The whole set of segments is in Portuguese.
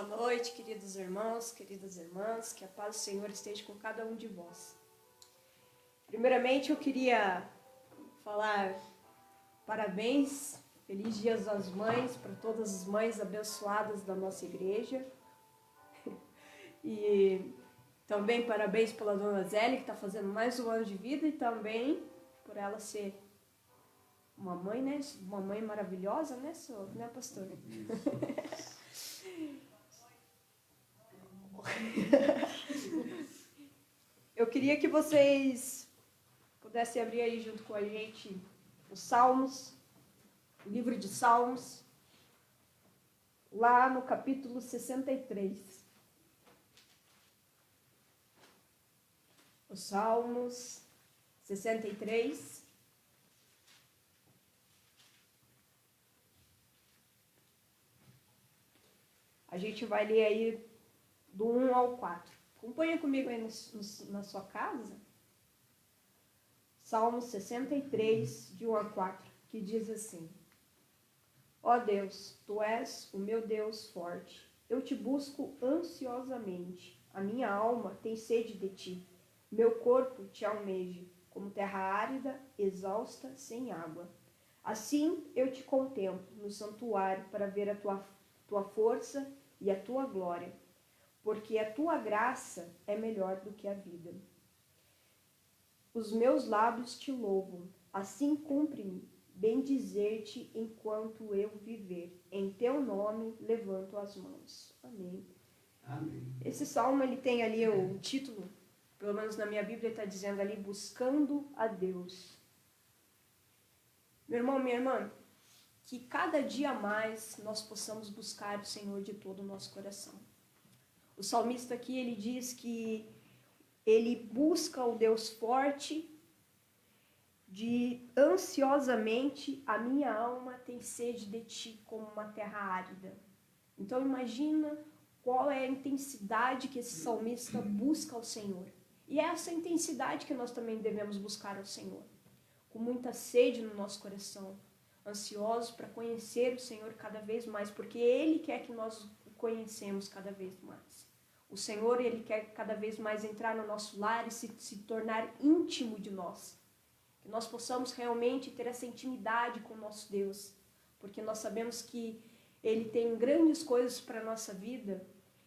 Boa noite, queridos irmãos, queridas irmãs, que a paz do Senhor esteja com cada um de vós. Primeiramente, eu queria falar parabéns, feliz Dia das Mães para todas as mães abençoadas da nossa igreja. E também parabéns pela dona Zélia, que está fazendo mais um ano de vida, e também por ela ser uma mãe, né? Uma mãe maravilhosa, né, pastor? Eu queria que vocês pudessem abrir aí junto com a gente os Salmos, o livro de Salmos, lá no capítulo 63. Os Salmos 63. A gente vai ler aí do 1 ao 4. Acompanha comigo aí na sua casa. Salmo 63, de 1 a 4, que diz assim: Ó Deus, Tu és o meu Deus forte. Eu te busco ansiosamente. A minha alma tem sede de Ti. Meu corpo te almeja, como terra árida, exausta, sem água. Assim eu te contemplo no santuário para ver a tua força e a Tua glória, porque a Tua graça é melhor do que a vida. Os meus lábios te louvam, assim cumpre-me bendizer-te enquanto eu viver. Em teu nome levanto as mãos. Amém. Amém. Esse salmo ele tem ali o título, pelo menos na minha Bíblia está dizendo ali, buscando a Deus. Meu irmão, minha irmã, que cada dia mais nós possamos buscar o Senhor de todo o nosso coração. O salmista aqui ele diz que ele busca o Deus forte, de ansiosamente a minha alma tem sede de ti como uma terra árida. Então imagina qual é a intensidade que esse salmista busca ao Senhor. E é essa intensidade que nós também devemos buscar ao Senhor. Com muita sede no nosso coração, ansiosos para conhecer o Senhor cada vez mais, porque Ele quer que nós o conhecemos cada vez mais. O Senhor, Ele quer cada vez mais entrar no nosso lar e se tornar íntimo de nós. Que nós possamos realmente ter essa intimidade com o nosso Deus, porque nós sabemos que Ele tem grandes coisas para a nossa vida,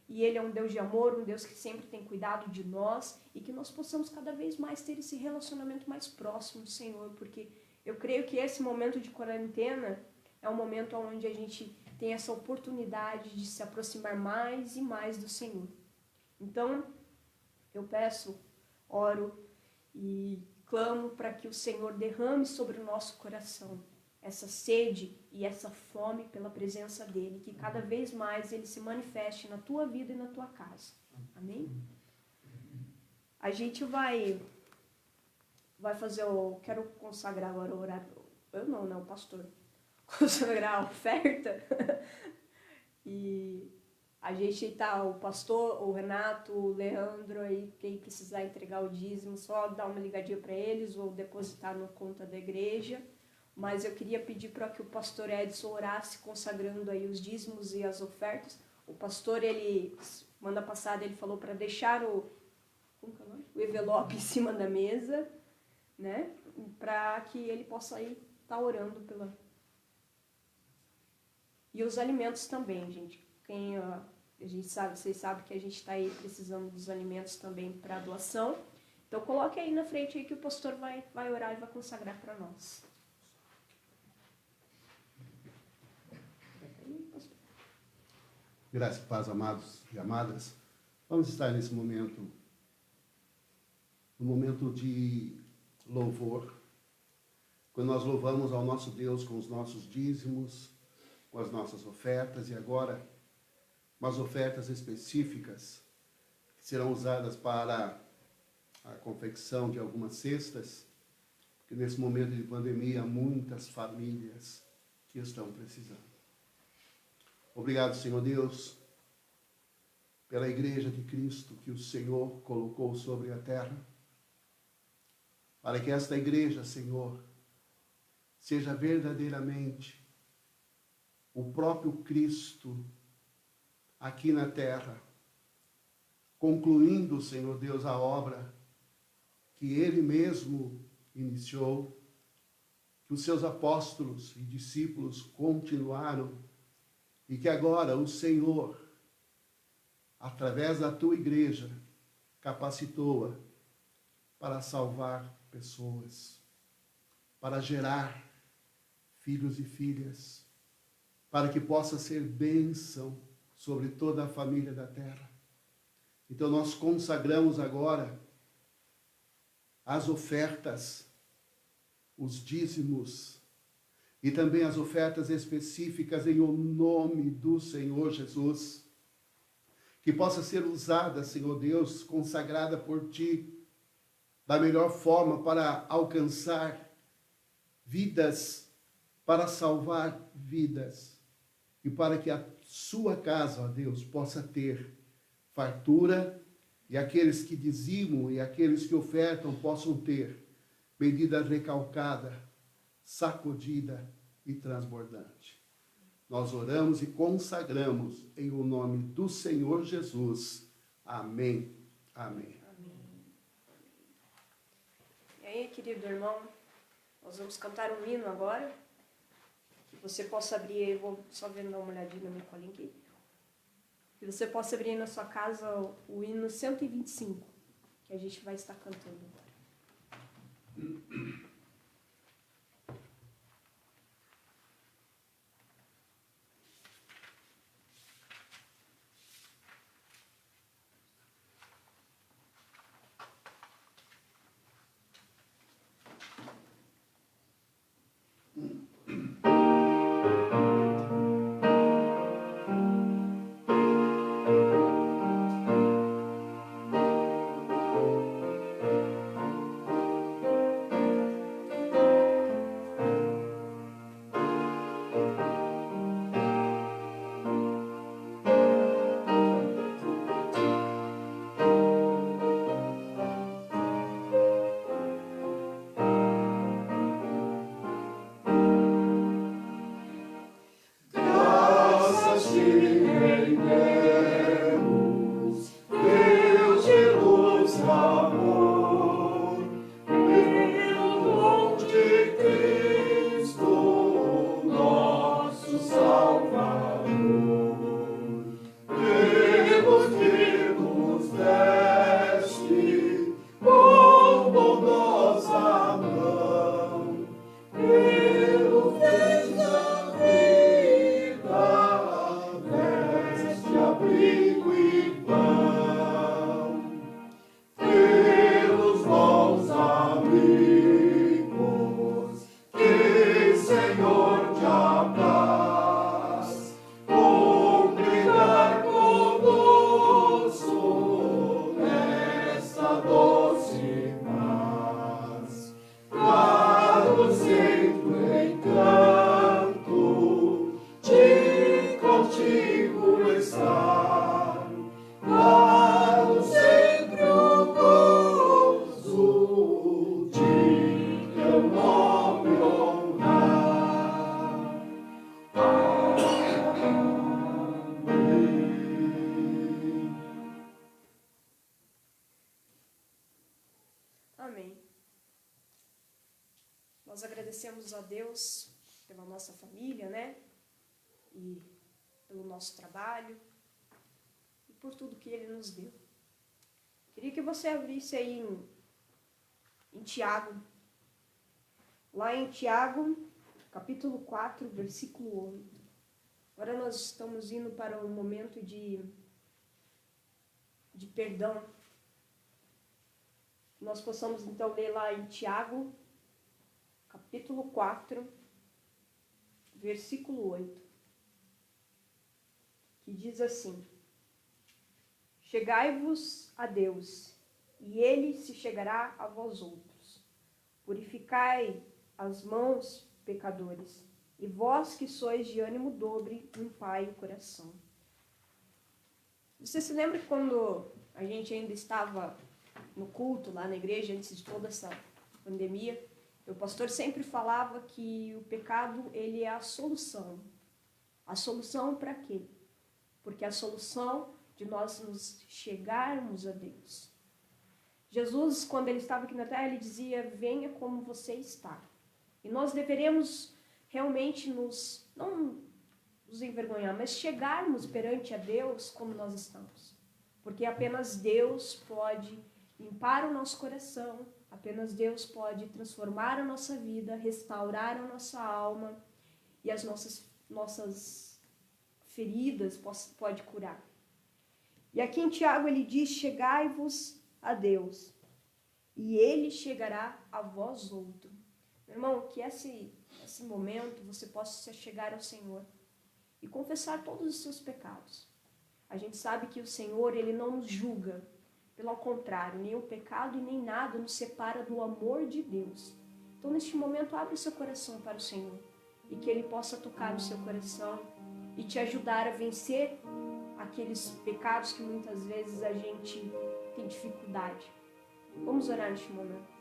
e Ele é um Deus de amor, um Deus que sempre tem cuidado de nós, e que nós possamos cada vez mais ter esse relacionamento mais próximo do Senhor, porque eu creio que esse momento de quarentena é um momento onde a gente tem essa oportunidade de se aproximar mais e mais do Senhor. Então, eu peço, oro e clamo para que o Senhor derrame sobre o nosso coração essa sede e essa fome pela presença dEle, que cada vez mais Ele se manifeste na tua vida e na tua casa. Amém? A gente vai fazer quero consagrar agora o horário. Eu não, o pastor. Consagrar a oferta. E a gente tá, o pastor, o Renato, o Leandro aí, quem precisar entregar o dízimo, só dar uma ligadinha para eles ou depositar na conta da igreja. Mas eu queria pedir para que o pastor Edson orasse consagrando aí os dízimos e as ofertas. O pastor, ele, semana passada, ele falou para deixar o envelope em cima da mesa, né? Para que ele possa aí estar orando pela... E os alimentos também, gente. A gente sabe, vocês sabem que a gente está aí precisando dos alimentos também para doação. Então coloque aí na frente aí que o pastor vai orar e vai consagrar para nós. Graça e paz, amados e amadas. Vamos estar nesse momento, no momento de louvor, quando nós louvamos ao nosso Deus com os nossos dízimos, com as nossas ofertas, e agora umas ofertas específicas que serão usadas para a confecção de algumas cestas, porque nesse momento de pandemia muitas famílias que estão precisando. Obrigado, Senhor Deus, pela Igreja de Cristo que o Senhor colocou sobre a terra, para que esta Igreja, Senhor, seja verdadeiramente o próprio Cristo aqui na terra, concluindo, Senhor Deus, a obra que Ele mesmo iniciou, que os seus apóstolos e discípulos continuaram, e que agora o Senhor, através da tua igreja, capacitou-a para salvar pessoas, para gerar filhos e filhas, para que possa ser bênção sobre toda a família da terra. Então nós consagramos agora as ofertas, os dízimos e também as ofertas específicas em o nome do Senhor Jesus, que possa ser usada, Senhor Deus, consagrada por Ti, da melhor forma para alcançar vidas, para salvar vidas e para que a sua casa, ó Deus, possa ter fartura e aqueles que dizimam e aqueles que ofertam possam ter medida recalcada, sacudida e transbordante. Nós oramos e consagramos em o nome do Senhor Jesus. Amém. Amém. E aí, querido irmão, nós vamos cantar um hino agora. Que você possa abrir, eu vou só dar uma olhadinha no meu colinho aqui. Que você possa abrir na sua casa o hino 125, que a gente vai estar cantando agora. Amém. Nós agradecemos a Deus pela nossa família, né? E pelo nosso trabalho e por tudo que Ele nos deu. Queria que você abrisse aí em Tiago. Lá em Tiago, capítulo 4, versículo 8. Agora nós estamos indo para um momento de perdão. Nós possamos então ler lá em Tiago, capítulo 4, versículo 8, que diz assim: Chegai-vos a Deus, e Ele se chegará a vós outros. Purificai as mãos, pecadores, e vós que sois de ânimo dobre, limpai o coração. Você se lembra que quando a gente ainda estava no culto lá na igreja, antes de toda essa pandemia, o pastor sempre falava que o pecado, ele é a solução. A solução para quê? porque é a solução de nós nos chegarmos a Deus. Jesus, quando ele estava aqui na terra, ele dizia: venha como você está. E nós deveremos realmente não nos envergonhar, mas chegarmos perante a Deus como nós estamos. Porque apenas Deus pode limpar o nosso coração, apenas Deus pode transformar a nossa vida, restaurar a nossa alma e as nossas feridas pode curar. E aqui em Tiago ele diz: chegai-vos a Deus, e ele chegará a vós outro. Meu irmão, que esse momento você possa se chegar ao Senhor e confessar todos os seus pecados. A gente sabe que o Senhor, ele não nos julga. Pelo contrário, nem o pecado e nem nada nos separa do amor de Deus. Então, neste momento, abre o seu coração para o Senhor e que ele possa tocar no seu coração e te ajudar a vencer aqueles pecados que muitas vezes a gente tem dificuldade. Vamos orar neste momento.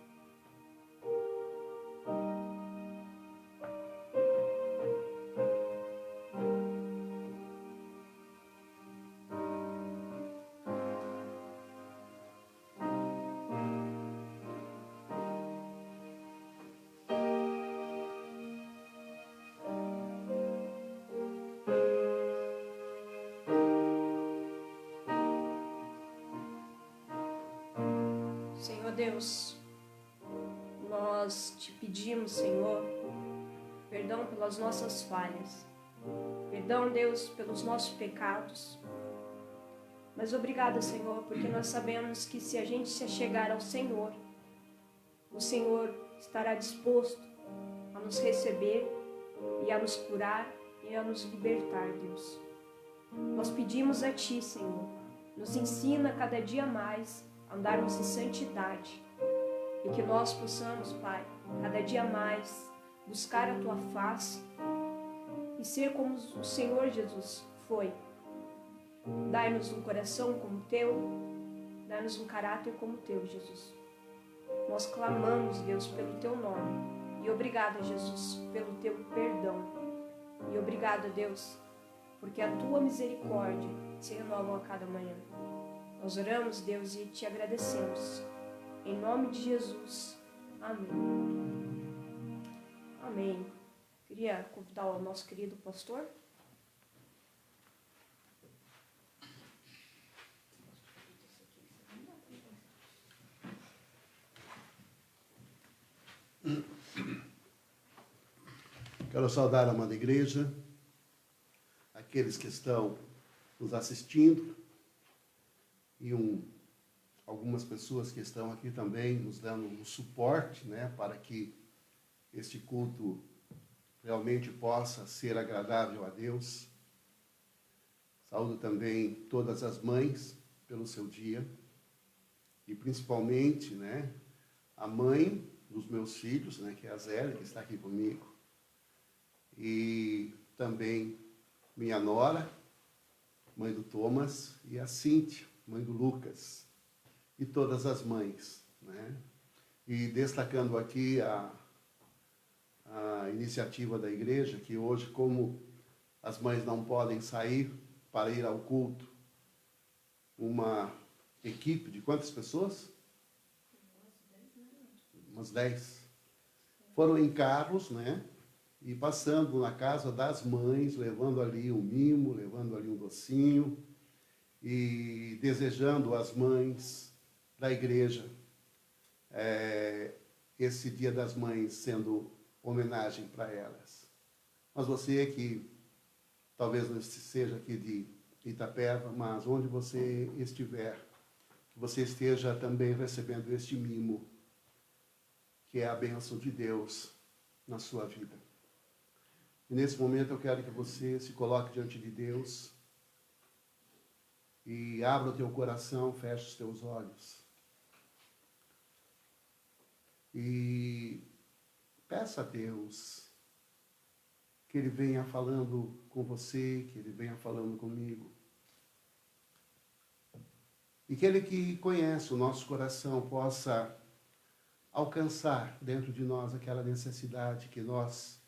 Senhor Deus, nós te pedimos, Senhor, perdão pelas nossas falhas, perdão, Deus, pelos nossos pecados, mas obrigada, Senhor, porque nós sabemos que se a gente se achegar ao Senhor, o Senhor estará disposto a nos receber e a nos curar e a nos libertar, Deus. Nós pedimos a Ti, Senhor, nos ensina cada dia mais andarmos em santidade e que nós possamos, Pai, cada dia mais buscar a Tua face e ser como o Senhor Jesus foi. Dai-nos um coração como o Teu, dai-nos um caráter como o Teu, Jesus. Nós clamamos, Deus, pelo Teu nome e obrigada, Jesus, pelo Teu perdão e obrigada, Deus, porque a Tua misericórdia se renova a cada manhã. Nós oramos, Deus, e te agradecemos. Em nome de Jesus. Amém. Amém. Queria convidar o nosso querido pastor. Quero saudar a amada igreja, aqueles que estão nos assistindo e algumas pessoas que estão aqui também nos dando um suporte, né, para que este culto realmente possa ser agradável a Deus. Saúdo também todas as mães pelo seu dia e principalmente, né, a mãe dos meus filhos, né, que é a Zélia, que está aqui comigo, e também minha nora, mãe do Thomas, e a Cíntia, mãe do Lucas, e todas as mães, né? E destacando aqui a iniciativa da igreja, que hoje, como as mães não podem sair para ir ao culto, uma equipe de quantas pessoas? Umas 10. Foram em carros, né? E passando na casa das mães, levando ali um mimo, levando ali um docinho, e desejando às mães da igreja esse Dia das Mães sendo homenagem para elas. Mas você que talvez não seja aqui de Itapeva, mas onde você estiver, que você esteja também recebendo este mimo, que é a bênção de Deus na sua vida. E nesse momento eu quero que você se coloque diante de Deus e abra o teu coração, feche os teus olhos. E peça a Deus que Ele venha falando com você, que Ele venha falando comigo. E que Ele que conhece o nosso coração possa alcançar dentro de nós aquela necessidade que nós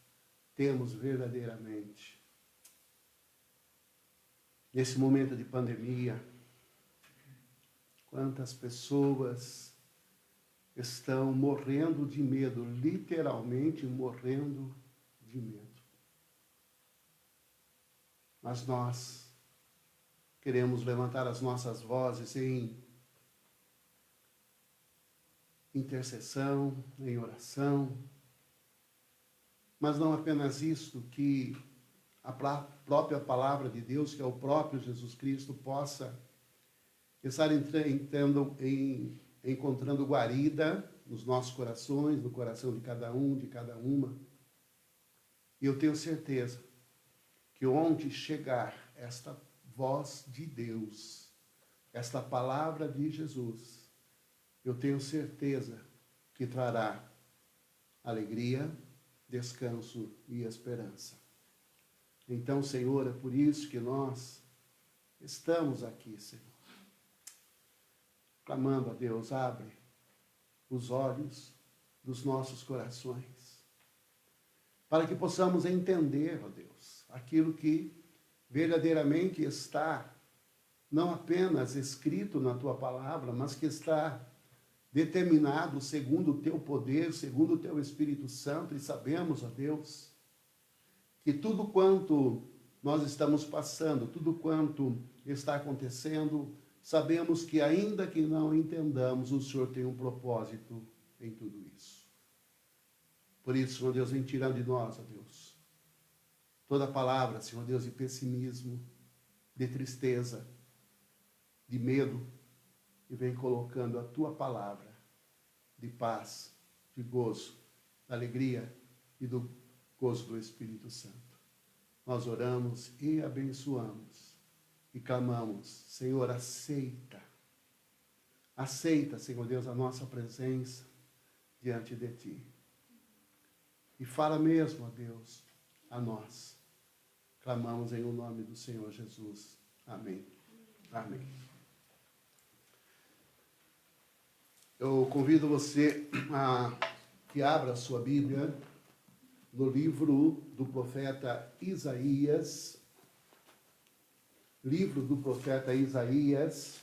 temos verdadeiramente nesse momento de pandemia, quantas pessoas estão morrendo de medo, literalmente morrendo de medo. Mas nós queremos levantar as nossas vozes em intercessão, em oração, mas não apenas isso, que a própria palavra de Deus, que é o próprio Jesus Cristo, possa estar encontrando guarida nos nossos corações, no coração de cada um, de cada uma. E eu tenho certeza que onde chegar esta voz de Deus, esta palavra de Jesus, eu tenho certeza que trará alegria, descanso e esperança. Então, Senhor, é por isso que nós estamos aqui, Senhor, clamando a Deus, abre os olhos dos nossos corações, para que possamos entender, ó Deus, aquilo que verdadeiramente está não apenas escrito na Tua palavra, mas que está determinado segundo o Teu poder, segundo o Teu Espírito Santo, e sabemos, ó Deus, que tudo quanto nós estamos passando, tudo quanto está acontecendo, sabemos que ainda que não entendamos, o Senhor tem um propósito em tudo isso. Por isso, Senhor Deus, vem tirando de nós, ó Deus, toda palavra, Senhor Deus, de pessimismo, de tristeza, de medo, e vem colocando a Tua palavra de paz, de gozo, da alegria e do gozo do Espírito Santo. Nós oramos e abençoamos e clamamos, Senhor, aceita, Senhor Deus, a nossa presença diante de Ti. E fala mesmo, ó Deus, a nós. Clamamos em o nome do Senhor Jesus. Amém. Amém. Eu convido você a que abra a sua Bíblia no livro do profeta Isaías. Livro do profeta Isaías,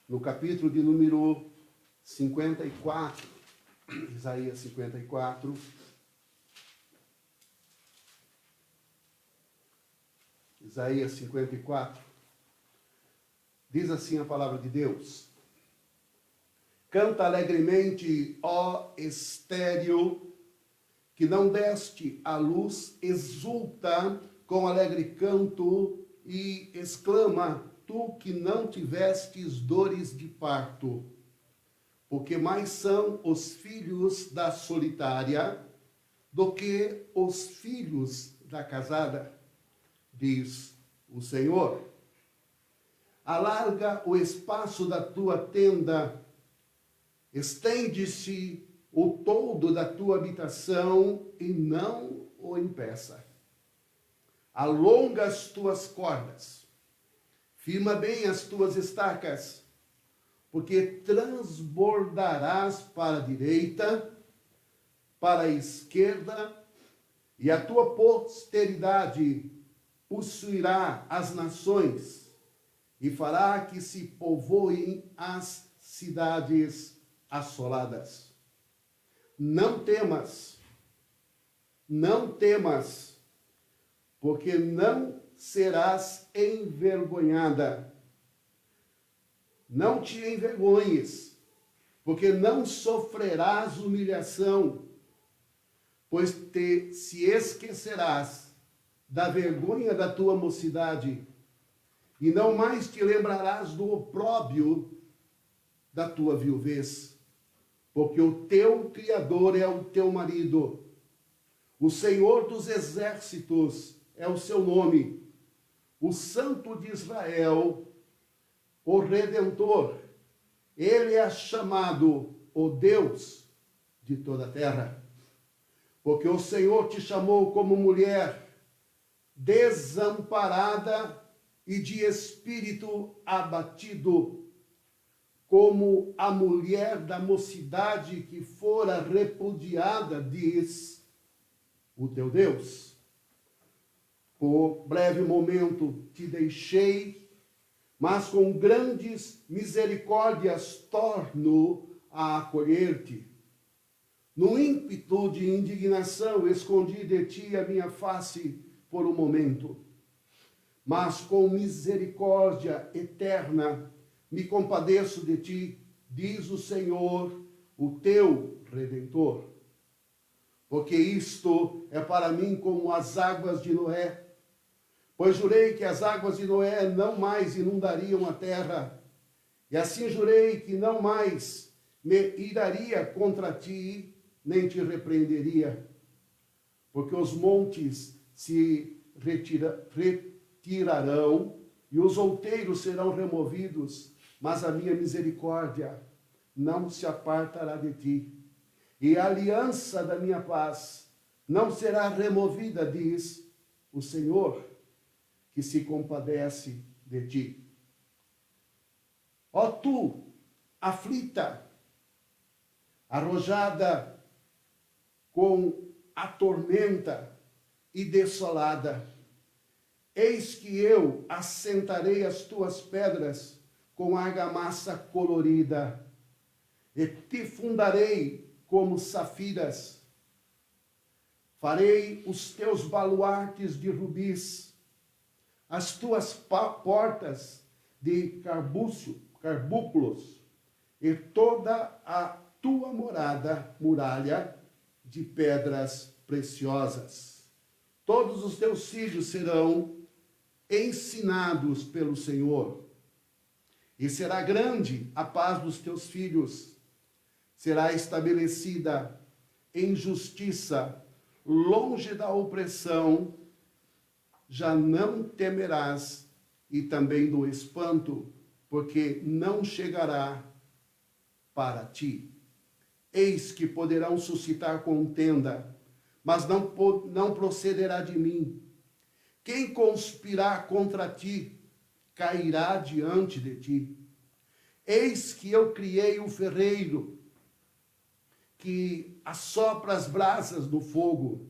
no capítulo de número 54. Isaías 54. Isaías 54. Diz assim a palavra de Deus: Canta alegremente, ó estéril, que não deste à luz, exulta com alegre canto e exclama, tu que não tivestes dores de parto. Porque mais são os filhos da solitária do que os filhos da casada, diz o Senhor. Alarga o espaço da tua tenda, estende-se o toldo da tua habitação e não o impeça. Alonga as tuas cordas, firma bem as tuas estacas, porque transbordarás para a direita, para a esquerda, e a tua posteridade possuirá as nações, e fará que se povoem as cidades assoladas. Não temas, porque não serás envergonhada. Não te envergonhes, porque não sofrerás humilhação, pois se esquecerás da vergonha da tua mocidade, e não mais te lembrarás do opróbrio da tua viuvez, porque o teu Criador é o teu marido, o Senhor dos exércitos é o seu nome, o Santo de Israel, o Redentor, ele é chamado o Deus de toda a terra, porque o Senhor te chamou como mulher desamparada e de espírito abatido, como a mulher da mocidade que fora repudiada, diz o teu Deus. Por breve momento te deixei, mas com grandes misericórdias torno a acolher-te. No ímpeto de indignação, escondi de ti a minha face por um momento. Mas com misericórdia eterna me compadeço de ti, diz o Senhor, o teu Redentor. Porque isto é para mim como as águas de Noé. Pois jurei que as águas de Noé não mais inundariam a terra. E assim jurei que não mais me iraria contra ti, nem te repreenderia. Porque os montes se retirarão e os outeiros serão removidos, mas a minha misericórdia não se apartará de ti. E a aliança da minha paz não será removida, diz o Senhor, que se compadece de ti. Ó tu, aflita, arrojada com a tormenta e desolada, eis que eu assentarei as tuas pedras com argamassa colorida, e te fundarei como safiras. Farei os teus baluartes de rubis, as tuas portas de carbúnculos, e toda a tua muralha de pedras preciosas. Todos os teus filhos serão ensinados pelo Senhor, e será grande a paz dos teus filhos. Será estabelecida em justiça, longe da opressão, já não temerás, e também do espanto, porque não chegará para ti. Eis que poderão suscitar contenda, mas não procederá de mim. Quem conspirar contra ti, cairá diante de ti. Eis que eu criei o ferreiro, que assopra as brasas do fogo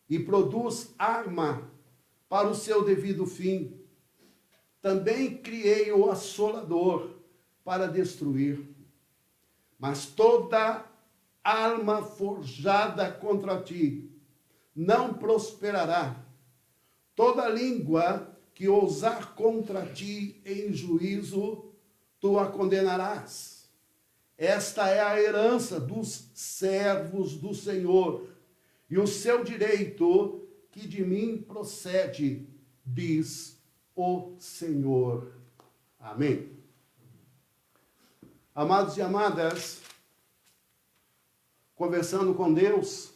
e produz arma para o seu devido fim. Também criei o assolador para destruir. Mas toda arma forjada contra ti não prosperará. Toda língua que ousar contra ti em juízo, tu a condenarás. Esta é a herança dos servos do Senhor, e o seu direito que de mim procede, diz o Senhor. Amém. Amados e amadas, conversando com Deus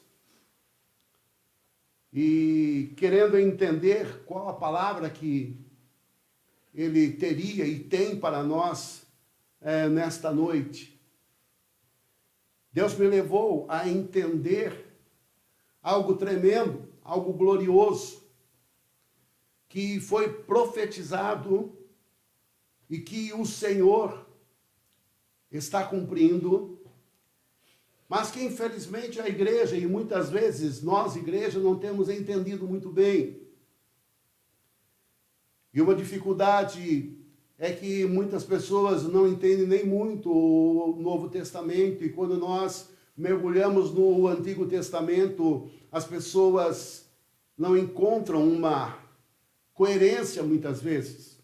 e querendo entender qual a palavra que Ele teria e tem para nós nesta noite, Deus me levou a entender algo tremendo, algo glorioso, que foi profetizado e que o Senhor está cumprindo, mas que infelizmente a igreja, e muitas vezes nós, igreja, não temos entendido muito bem. E uma dificuldade é que muitas pessoas não entendem nem muito o Novo Testamento, e quando nós mergulhamos no Antigo Testamento, as pessoas não encontram uma coerência muitas vezes.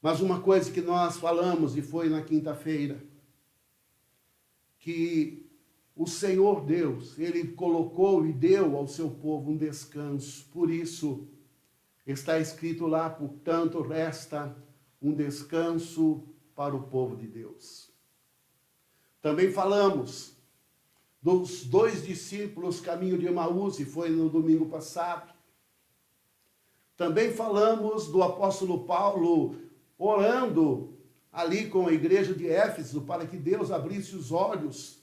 Mas uma coisa que nós falamos, e foi na quinta-feira, que o Senhor Deus, Ele colocou e deu ao seu povo um descanso. Por isso, está escrito lá, portanto, resta um descanso para o povo de Deus. Também falamos dos 2 discípulos caminho de Emaús, e foi no domingo passado. Também falamos do apóstolo Paulo orando ali com a igreja de Éfeso para que Deus abrisse os olhos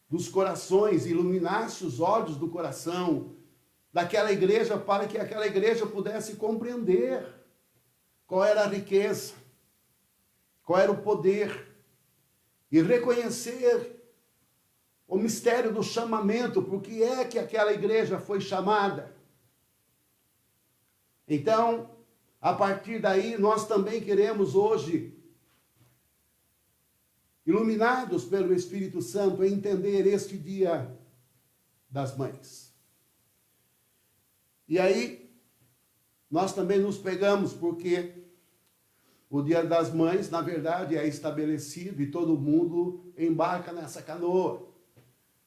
dos corações, iluminasse os olhos do coração daquela igreja, para que aquela igreja pudesse compreender qual era a riqueza, qual era o poder, e reconhecer o mistério do chamamento, porque é que aquela igreja foi chamada. Então, a partir daí, nós também queremos hoje, iluminados pelo Espírito Santo, entender este Dia das Mães. E aí, nós também nos pegamos, porque o Dia das Mães, na verdade, é estabelecido e todo mundo embarca nessa canoa.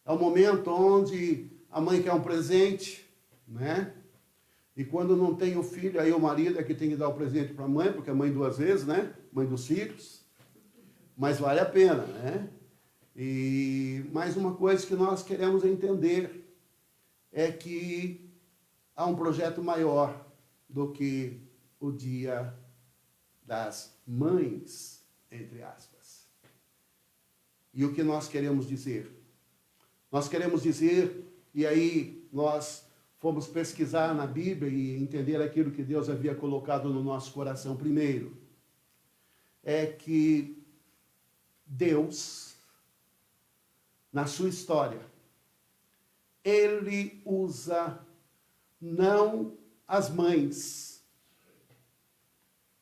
É o momento onde a mãe quer um presente, né? E quando não tem o filho, aí o marido é que tem que dar o presente para a mãe, porque é mãe duas vezes, né? Mãe dos filhos. Mas vale a pena, né? E mais uma coisa que nós queremos entender é que há um projeto maior do que o Dia das Mães, entre aspas. E o que nós queremos dizer? Nós queremos dizer, e aí nós fomos pesquisar na Bíblia e entender aquilo que Deus havia colocado no nosso coração primeiro, é que Deus, na sua história, Ele usa não as mães,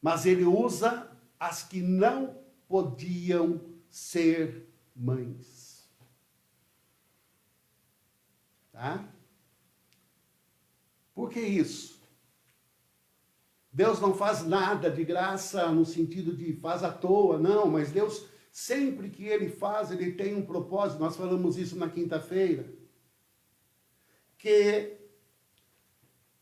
mas Ele usa as que não podiam ser mães. Tá? Por que isso? Deus não faz nada de graça no sentido de faz à toa, não, mas Deus, sempre que Ele faz, Ele tem um propósito. Nós falamos isso na quinta-feira, que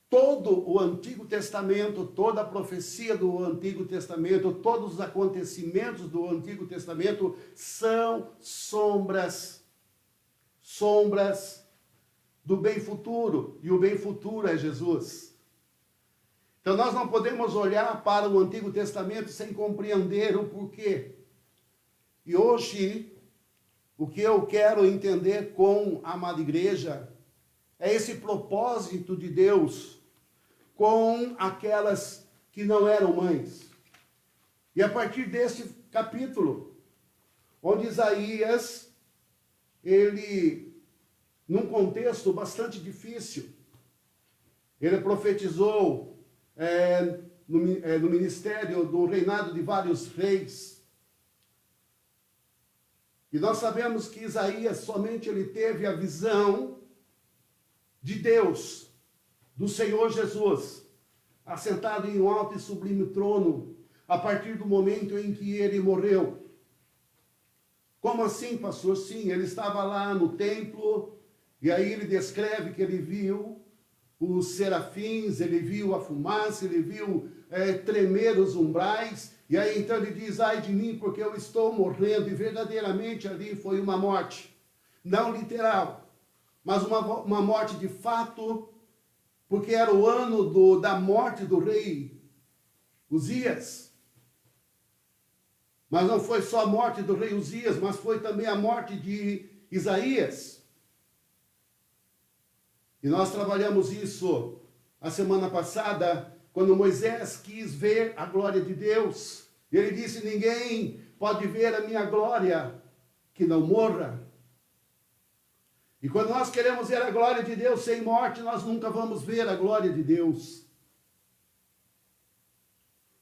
todo o Antigo Testamento, toda a profecia do Antigo Testamento, todos os acontecimentos do Antigo Testamento são sombras do bem futuro, e o bem futuro é Jesus. Então nós não podemos olhar para o Antigo Testamento sem compreender o porquê. E hoje, o que eu quero entender com a amada igreja é esse propósito de Deus com aquelas que não eram mães. E a partir desse capítulo, onde Isaías, ele, num contexto bastante difícil, ele profetizou no ministério do reinado de vários reis. E nós sabemos que Isaías somente ele teve a visão de Deus, do Senhor Jesus, assentado em um alto e sublime trono, a partir do momento em que ele morreu. Como assim, pastor? Sim, ele estava lá no templo, e aí ele descreve que ele viu os serafins, ele viu a fumaça, ele viu tremer os umbrais, e aí então ele diz, ai de mim, porque eu estou morrendo, e verdadeiramente ali foi uma morte, não literal, mas uma morte de fato, porque era o ano da morte do rei Uzias. Mas não foi só a morte do rei Uzias, mas foi também a morte de Isaías. E nós trabalhamos isso a semana passada, quando Moisés quis ver a glória de Deus. Ele disse, ninguém pode ver a minha glória que não morra. E quando nós queremos ver a glória de Deus sem morte, nós nunca vamos ver a glória de Deus.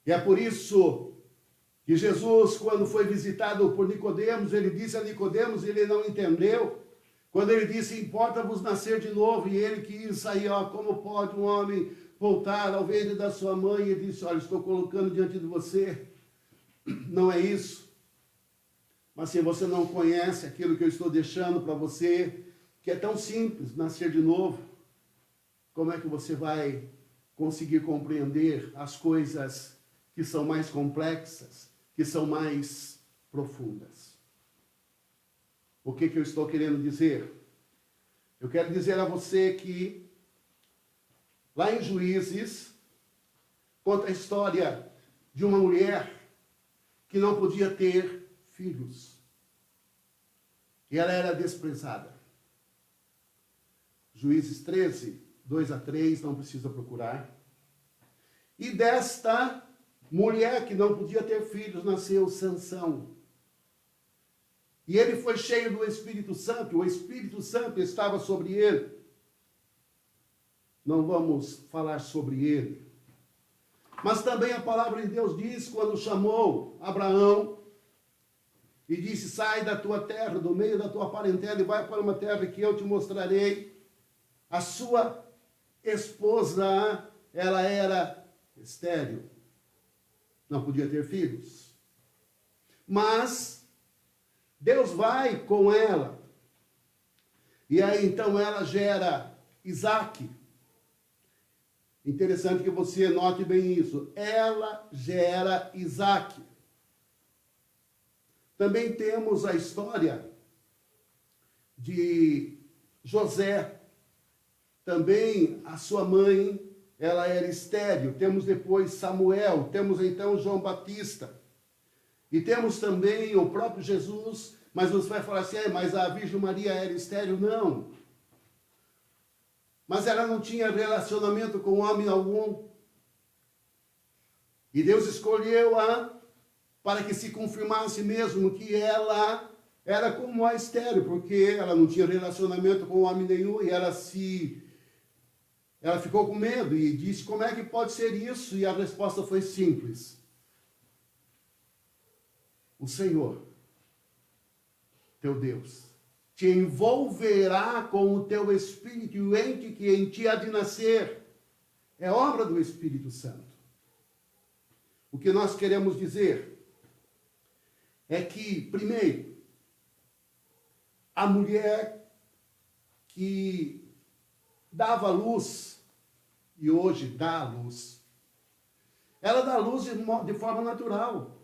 E é por isso que Jesus, quando foi visitado por Nicodemos, ele disse a Nicodemos, ele não entendeu, quando ele disse, importa-vos nascer de novo, e ele quis sair, como pode um homem voltar ao ventre da sua mãe, e disse, olha, estou colocando diante de você, não é isso, mas se você não conhece aquilo que eu estou deixando para você, que é tão simples, nascer de novo, como é que você vai conseguir compreender as coisas que são mais complexas, que são mais profundas? O que eu estou querendo dizer? Eu quero dizer a você que, lá em Juízes, conta a história de uma mulher que não podia ter filhos. E ela era desprezada. Juízes 13, 2-3, não precisa procurar. E desta mulher que não podia ter filhos, nasceu Sansão. E ele foi cheio do Espírito Santo, o Espírito Santo estava sobre ele. Não vamos falar sobre ele, Mas também a palavra de Deus diz, quando chamou Abraão, e disse, sai da tua terra, do meio da tua parentela, e vai para uma terra que eu te mostrarei. A sua esposa, ela era estéril, não podia ter filhos. Mas Deus vai com ela. E aí então ela gera Isaque. Interessante que você note bem isso. Ela gera Isaque. Também temos a história de José. Também a sua mãe, ela era estéril. Temos depois Samuel, temos então João Batista. E temos também o próprio Jesus, mas você vai falar assim, mas a Virgem Maria era estéril? Não. Mas ela não tinha relacionamento com homem algum. E Deus escolheu-a para que se confirmasse mesmo que ela era como a estéril, porque ela não tinha relacionamento com homem nenhum, e ela ficou com medo e disse, como é que pode ser isso? E a resposta foi simples. O Senhor, teu Deus, te envolverá com o teu Espírito, e o ente que em ti há de nascer é obra do Espírito Santo. O que nós queremos dizer é que, primeiro, a mulher que dava luz, e hoje dá luz, ela dá luz de forma natural.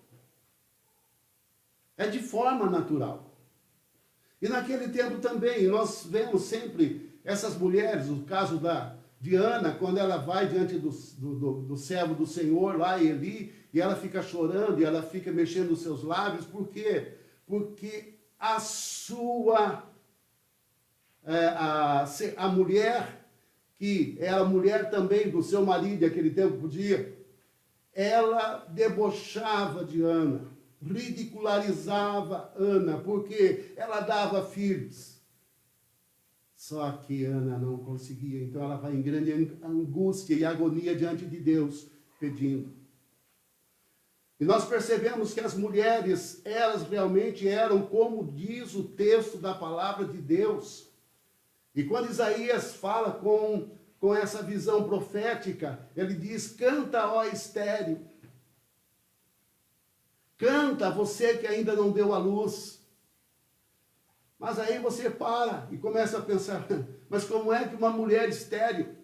É de forma natural. E naquele tempo também, nós vemos sempre essas mulheres, o caso de Ana, quando ela vai diante do servo do Senhor, lá Eli, e ela fica chorando, e ela fica mexendo os seus lábios, por quê? Porque a mulher, que era mulher também do seu marido, naquele tempo podia, ela debochava de Ana, ridicularizava Ana, porque ela dava filhos. Só que Ana não conseguia, então ela vai em grande angústia e agonia diante de Deus, pedindo. E nós percebemos que as mulheres, elas realmente eram como diz o texto da palavra de Deus. E quando Isaías fala com essa visão profética, ele diz, canta, ó estéril. Canta, você que ainda não deu à luz. Mas aí você para e começa a pensar, mas como é que uma mulher estéril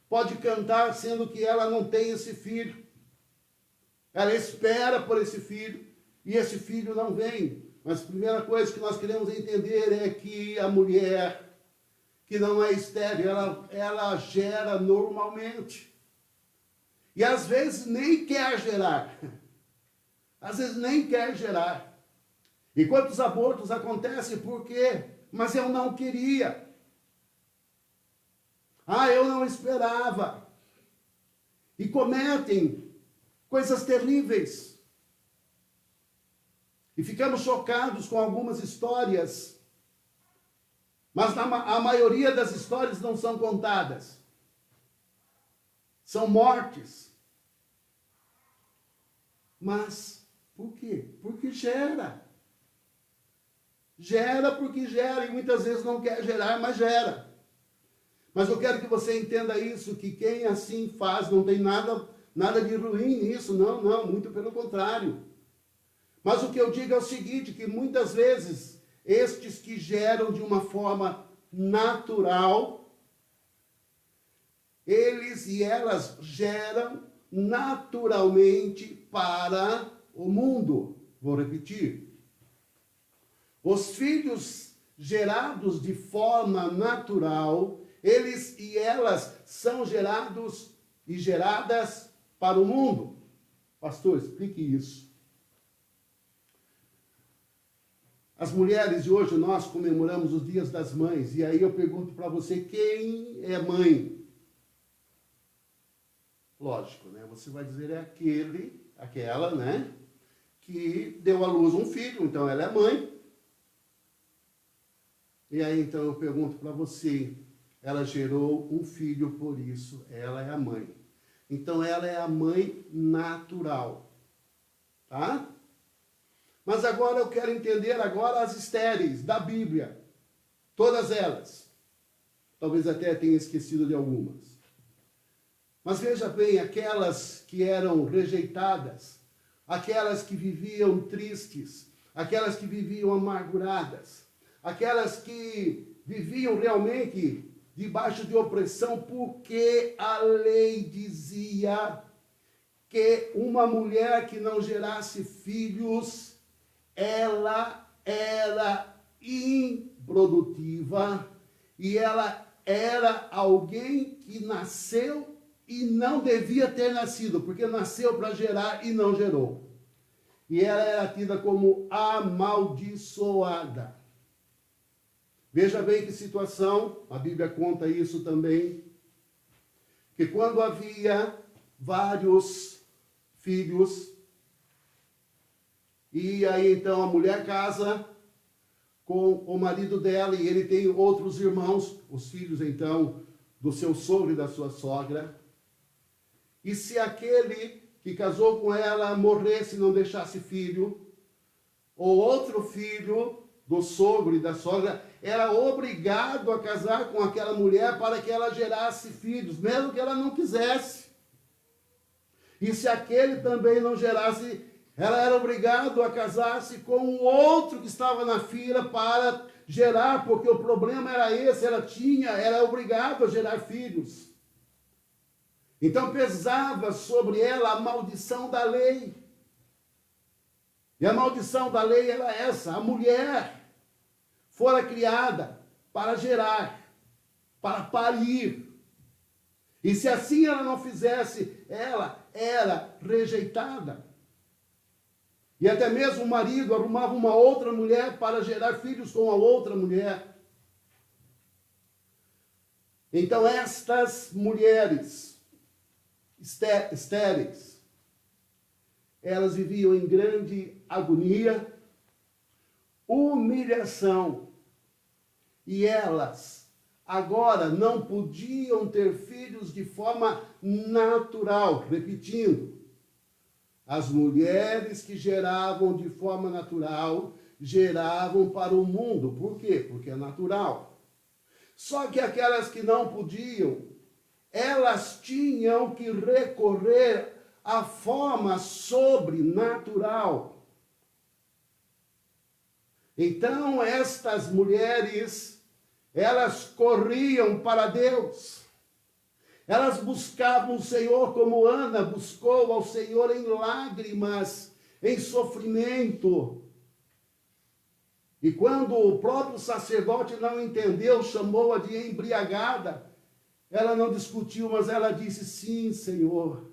pode cantar sendo que ela não tem esse filho? Ela espera por esse filho e esse filho não vem. Mas a primeira coisa que nós queremos entender é que a mulher que não é estéril, ela gera normalmente. E às vezes nem quer gerar. Às vezes nem quer gerar. E quantos abortos acontecem? Por quê? Mas eu não queria. Eu não esperava. E cometem coisas terríveis. E ficamos chocados com algumas histórias. Mas a maioria das histórias não são contadas. São mortes. Mas por quê? Porque gera. Gera porque gera, e muitas vezes não quer gerar, mas gera. Mas eu quero que você entenda isso, que quem assim faz não tem nada de ruim nisso, não, muito pelo contrário. Mas o que eu digo é o seguinte, que muitas vezes estes que geram de uma forma natural, eles e elas geram naturalmente para o mundo. Vou repetir. Os filhos gerados de forma natural, eles e elas são gerados e geradas para o mundo. Pastor, explique isso. As mulheres de hoje, nós comemoramos os dias das mães, e aí eu pergunto para você, quem é mãe? Lógico, né? Você vai dizer, é aquela, né? Que deu à luz um filho, então ela é mãe. E aí, então, eu pergunto para você, ela gerou um filho, por isso ela é a mãe. Então ela é a mãe natural. Tá? Mas agora eu quero entender agora as estéreis da Bíblia. Todas elas. Talvez até tenha esquecido de algumas. Mas veja bem, aquelas que eram rejeitadas, aquelas que viviam tristes, aquelas que viviam amarguradas, aquelas que viviam realmente debaixo de opressão, porque a lei dizia que uma mulher que não gerasse filhos, ela era improdutiva e ela era alguém que nasceu e não devia ter nascido, porque nasceu para gerar e não gerou. E ela era tida como amaldiçoada. Veja bem que situação, a Bíblia conta isso também, que quando havia vários filhos, e aí então a mulher casa com o marido dela e ele tem outros irmãos, os filhos então do seu sogro e da sua sogra. E se aquele que casou com ela morresse e não deixasse filho, o outro filho do sogro e da sogra era obrigado a casar com aquela mulher para que ela gerasse filhos, mesmo que ela não quisesse. E se aquele também não gerasse, ela era obrigada a casar-se com o outro que estava na fila para gerar, porque o problema era esse, ela era obrigada a gerar filhos. Então pesava sobre ela a maldição da lei. E a maldição da lei era essa: a mulher fora criada para gerar, para parir. E se assim ela não fizesse, ela era rejeitada. E até mesmo o marido arrumava uma outra mulher para gerar filhos com a outra mulher. Então estas mulheres estéreis, elas viviam em grande agonia, humilhação, e elas agora não podiam ter filhos de forma natural. Repetindo, as mulheres que geravam de forma natural, geravam para o mundo. Por quê? Porque é natural. Só que aquelas que não podiam, elas tinham que recorrer à forma sobrenatural. Então, estas mulheres, elas corriam para Deus. Elas buscavam o Senhor como Ana buscou ao Senhor em lágrimas, em sofrimento. E quando o próprio sacerdote não entendeu, chamou-a de embriagada, ela não discutiu, mas ela disse: sim, Senhor,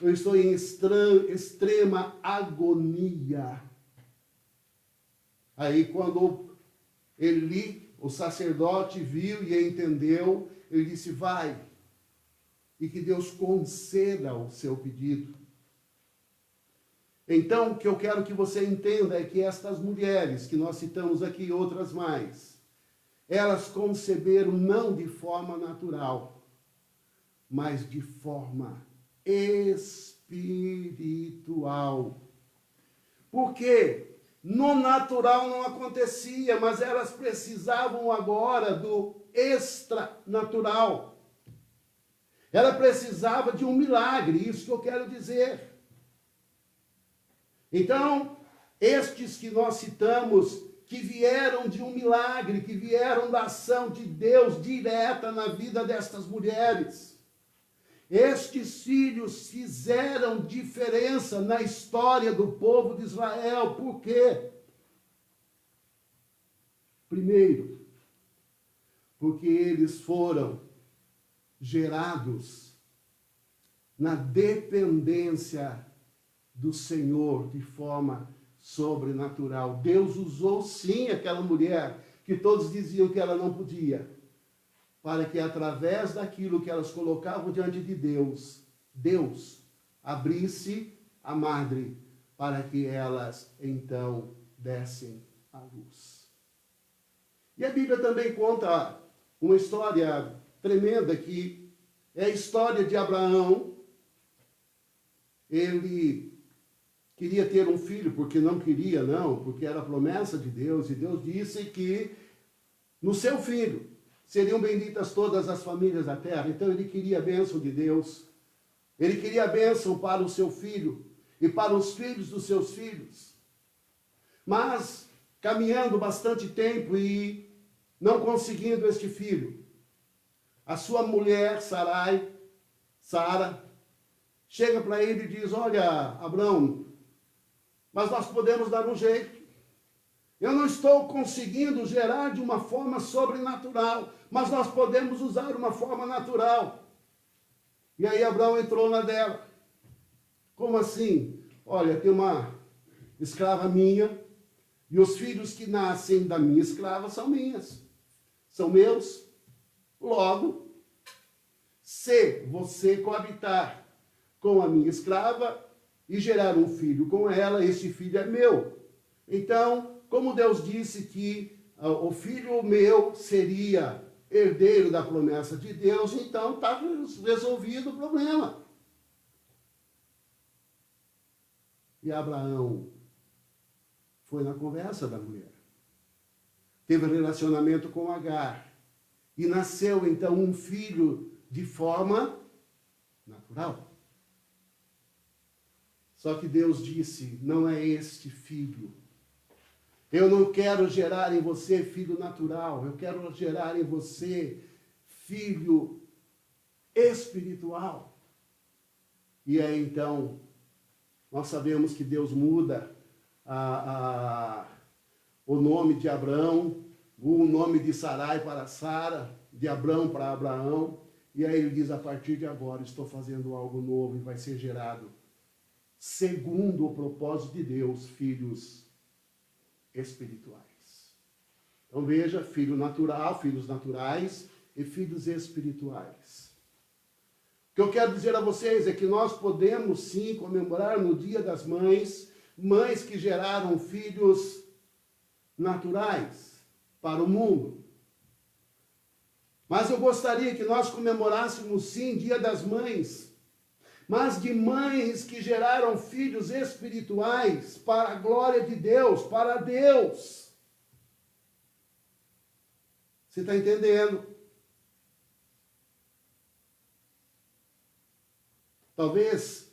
eu estou em extrema agonia. Aí quando Eli, o sacerdote, viu e entendeu, ele disse: vai, e que Deus conceda o seu pedido. Então, o que eu quero que você entenda é que estas mulheres, que nós citamos aqui e outras mais, elas conceberam não de forma natural, mas de forma espiritual. Por quê? No natural não acontecia, mas elas precisavam agora do extranatural. Ela precisava de um milagre, isso que eu quero dizer. Então, estes que nós citamos, que vieram de um milagre, que vieram da ação de Deus direta na vida destas mulheres, estes filhos fizeram diferença na história do povo de Israel. Por quê? Primeiro, porque eles foram gerados na dependência do Senhor de forma sobrenatural. Deus usou sim aquela mulher que todos diziam que ela não podia, para que através daquilo que elas colocavam diante de Deus, Deus abrisse a madre para que elas então dessem a luz. E a Bíblia também conta uma história tremenda, que é a história de Abraão ele queria ter um filho, porque não queria, não, porque era a promessa de Deus, e Deus disse que no seu filho seriam benditas todas as famílias da terra. Então ele queria a bênção de Deus, ele queria a bênção para o seu filho e para os filhos dos seus filhos. Mas, caminhando bastante tempo e não conseguindo este filho, a sua mulher, Sara, chega para ele e diz: olha, Abraão, mas nós podemos dar um jeito. Eu não estou conseguindo gerar de uma forma sobrenatural, mas nós podemos usar uma forma natural. E aí Abraão entrou na dela. Como assim? Olha, tem uma escrava minha, e os filhos que nascem da minha escrava são minhas, são meus. Logo, se você coabitar com a minha escrava e gerar um filho com ela, este filho é meu. Então, como Deus disse que o filho meu seria herdeiro da promessa de Deus, então está resolvido o problema. E Abraão foi na conversa da mulher. Teve relacionamento com Agar. E nasceu, então, um filho de forma natural. Só que Deus disse: não é este filho. Eu não quero gerar em você filho natural. Eu quero gerar em você filho espiritual. E aí, então, nós sabemos que Deus muda o nome de Abraão, o nome de Sarai para Sara, de Abrão para Abraão. E aí ele diz: a partir de agora estou fazendo algo novo e vai ser gerado, segundo o propósito de Deus, filhos espirituais. Então veja, filho natural, filhos naturais e filhos espirituais. O que eu quero dizer a vocês é que nós podemos sim comemorar no Dia das Mães, mães que geraram filhos naturais para o mundo. Mas eu gostaria que nós comemorássemos sim Dia das Mães, mas de mães que geraram filhos espirituais para a glória de Deus, para Deus. Você está entendendo? Talvez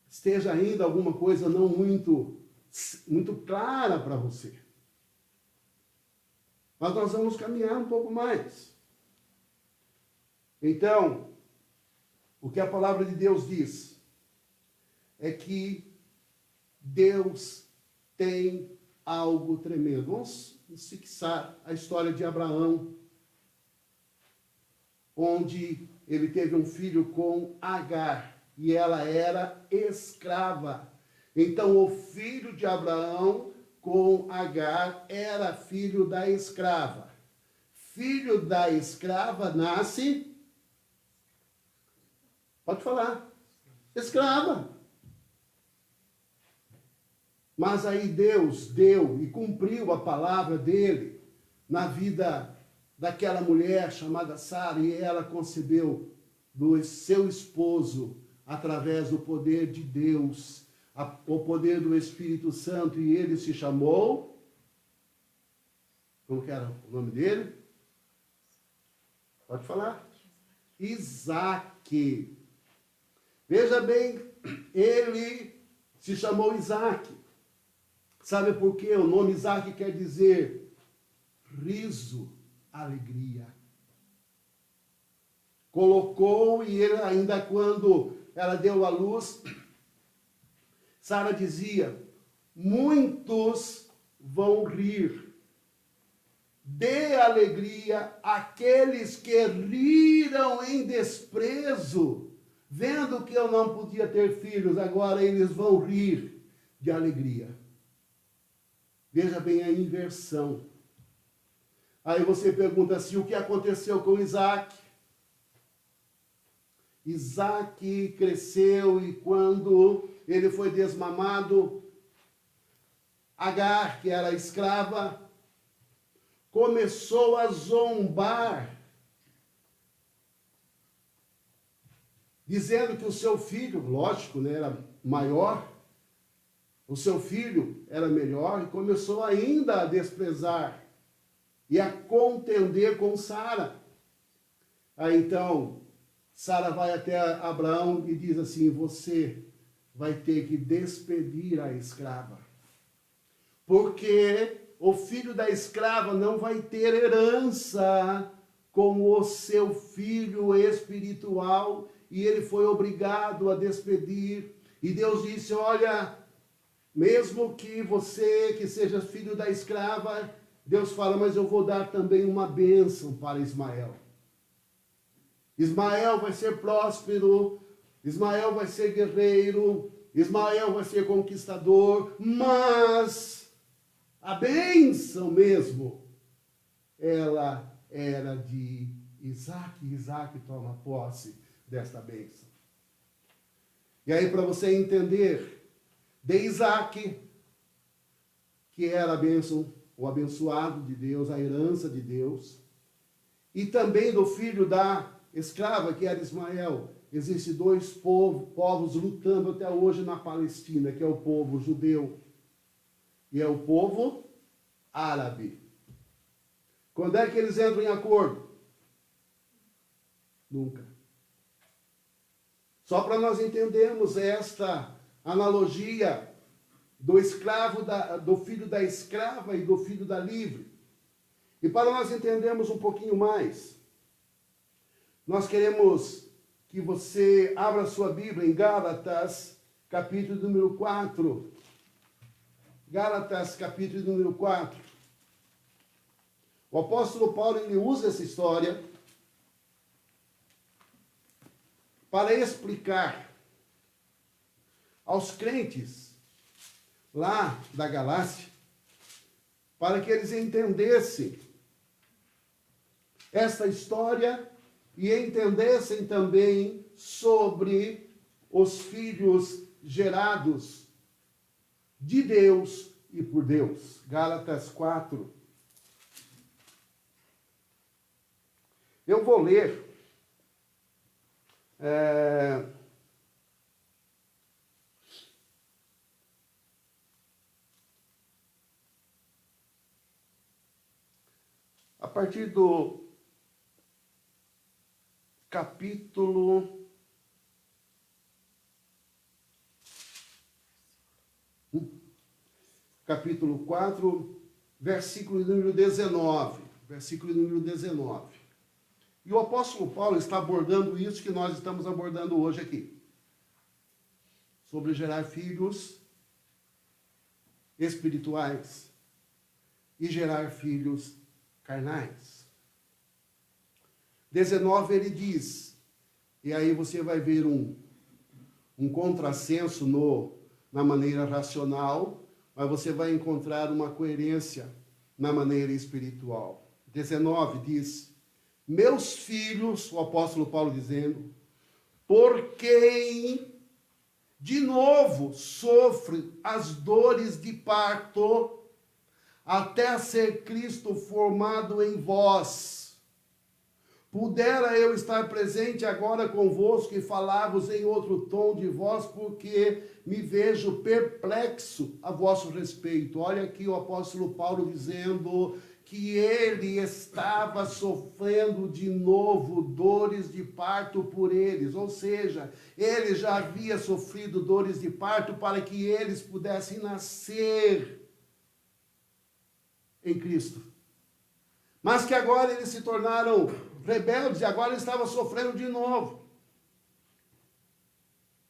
esteja ainda alguma coisa não muito clara para você. Mas nós vamos caminhar um pouco mais. Então, o que a palavra de Deus diz é que Deus tem algo tremendo. Vamos fixar a história de Abraão, onde ele teve um filho com Agar, e ela era escrava. Então, o filho de Abraão com Agar era filho da escrava. Filho da escrava nasce... Pode falar. Escrava. Mas aí Deus deu e cumpriu a palavra dele na vida daquela mulher chamada Sara, e ela concebeu do seu esposo através do poder de Deus, o poder do Espírito Santo, e ele se chamou... Como que era o nome dele? Pode falar. Isaque. Veja bem, ele se chamou Isaque. Sabe por quê? O nome Isaque quer dizer riso, alegria. Colocou, e ele ainda quando ela deu à luz, Sara dizia: muitos vão rir. Dê alegria àqueles que riram em desprezo, vendo que eu não podia ter filhos, agora eles vão rir de alegria. Veja bem a inversão. Aí você pergunta assim: o que aconteceu com Isaque? Isaque cresceu, e quando ele foi desmamado, Agar, que era escrava, começou a zombar dizendo que o seu filho, lógico, né, era maior, o seu filho era melhor, e começou ainda a desprezar e a contender com Sara. Aí então, Sara vai até Abraão e diz assim: você vai ter que despedir a escrava, porque o filho da escrava não vai ter herança com o seu filho espiritual, e ele foi obrigado a despedir. E Deus disse: olha, mesmo que você que seja filho da escrava, Deus fala, mas eu vou dar também uma bênção para Ismael. Ismael vai ser próspero, Ismael vai ser guerreiro, Ismael vai ser conquistador, mas a bênção mesmo, ela era de Isaac. Isaac toma posse desta bênção. E aí, para você entender, de Isaac, que era a bênção, o abençoado de Deus, a herança de Deus, e também do filho da escrava, que era Ismael, existem dois povos lutando até hoje na Palestina, que é o povo judeu e é o povo árabe. Quando é que eles entram em acordo? Nunca. Só para nós entendermos esta analogia do escravo, do filho da escrava e do filho da livre. E para nós entendermos um pouquinho mais, nós queremos que você abra sua Bíblia em Gálatas, capítulo número 4. Gálatas, capítulo número 4. O apóstolo Paulo, ele usa essa história para explicar aos crentes lá da Galácia, para que eles entendessem esta história e entendessem também sobre os filhos gerados de Deus e por Deus. Gálatas 4. Eu vou ler a partir do capítulo 4, versículo número 19. Versículo número 19. E o apóstolo Paulo está abordando isso que nós estamos abordando hoje aqui. Sobre gerar filhos espirituais e gerar filhos carnais. 19 ele diz, e aí você vai ver um contrassenso na maneira racional, mas você vai encontrar uma coerência na maneira espiritual. 19 diz: meus filhos, o apóstolo Paulo dizendo, por quem de novo sofre as dores de parto, até ser Cristo formado em vós. Pudera eu estar presente agora convosco e falar-vos em outro tom de voz, porque me vejo perplexo a vosso respeito. Olha aqui o apóstolo Paulo dizendo que ele estava sofrendo de novo dores de parto por eles, ou seja, ele já havia sofrido dores de parto para que eles pudessem nascer em Cristo. Mas que agora eles se tornaram rebeldes e agora eles estavam sofrendo de novo.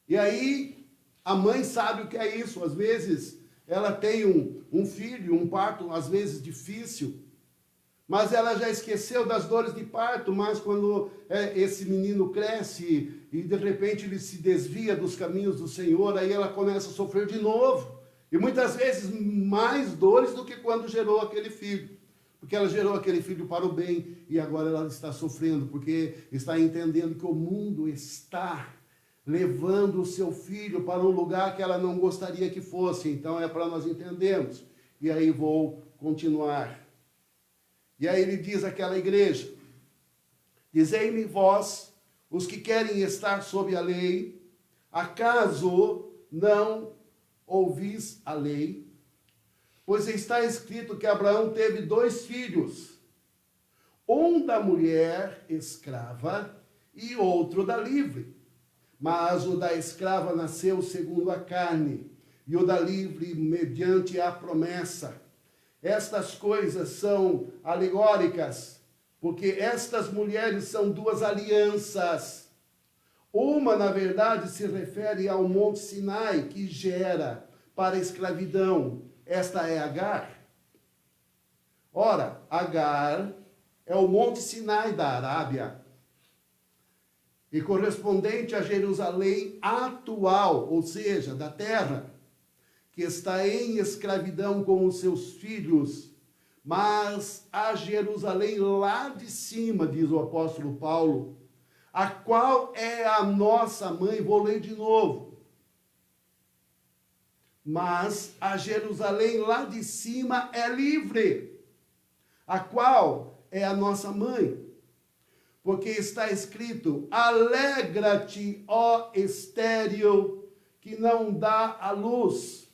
E aí, a mãe sabe o que é isso. Às vezes, ela tem um filho, um parto, às vezes difícil, mas ela já esqueceu das dores de parto. Mas quando esse menino cresce e de repente ele se desvia dos caminhos do Senhor, aí ela começa a sofrer de novo. E muitas vezes mais dores do que quando gerou aquele filho. Porque ela gerou aquele filho para o bem e agora ela está sofrendo, porque está entendendo que o mundo está levando o seu filho para um lugar que ela não gostaria que fosse. Então é para nós entendermos. E aí vou continuar. E aí ele diz àquela igreja: dizei-me vós os que querem estar sob a lei, acaso não ouvis a lei? Pois está escrito que Abraão teve 2 filhos, um da mulher escrava e outro da livre. Mas o da escrava nasceu segundo a carne, e o da livre mediante a promessa. Estas coisas são alegóricas, porque estas mulheres são 2 alianças. Uma, na verdade, se refere ao Monte Sinai, que gera para a escravidão. Esta é Agar. Ora, Agar é o Monte Sinai da Arábia, e correspondente a Jerusalém atual, ou seja, da terra, que está em escravidão com os seus filhos, mas a Jerusalém lá de cima, diz o apóstolo Paulo, a qual é a nossa mãe, vou ler de novo. Mas a Jerusalém lá de cima é livre, a qual é a nossa mãe. Porque está escrito, alegra-te, ó estéril, que não dá a luz.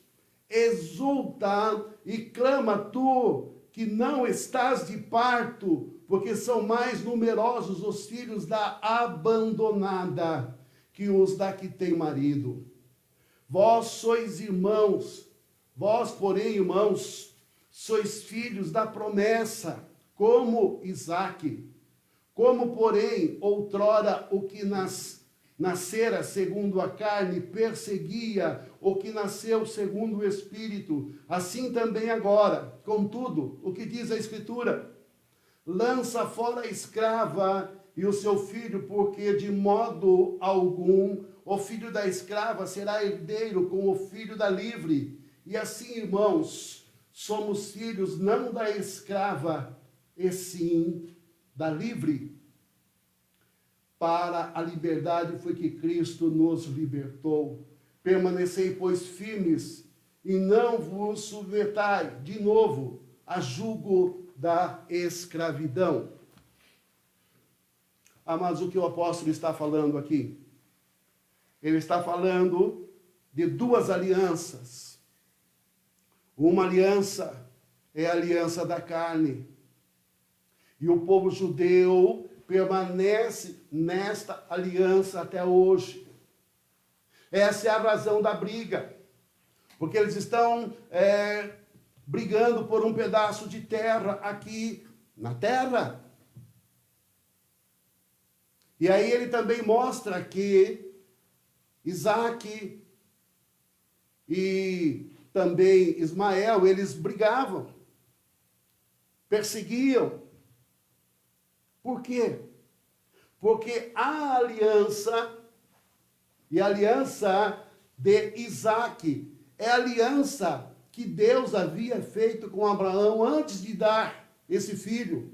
Exulta e clama tu, que não estás de parto, porque são mais numerosos os filhos da abandonada que os da que tem marido. Vós sois irmãos, vós, porém, irmãos, sois filhos da promessa, como Isaque. Como, porém, outrora o que nascera segundo a carne perseguia o que nasceu segundo o Espírito, assim também agora. Contudo, o que diz a Escritura? Lança fora a escrava e o seu filho, porque de modo algum o filho da escrava será herdeiro com o filho da livre. E assim, irmãos, somos filhos não da escrava, e sim da livre. Para a liberdade foi que Cristo nos libertou. Permanecei, pois, firmes, e não vos submetai, de novo, a jugo da escravidão. Mas o que o apóstolo está falando aqui? Ele está falando de 2 alianças. Uma aliança é a aliança da carne. E o povo judeu permanece nesta aliança até hoje. Essa é a razão da briga. Porque eles estão brigando por um pedaço de terra aqui na terra. E aí ele também mostra que Isaque e também Ismael, eles brigavam, perseguiam. Por quê? Porque a aliança, e a aliança de Isaque, é a aliança que Deus havia feito com Abraão antes de dar esse filho.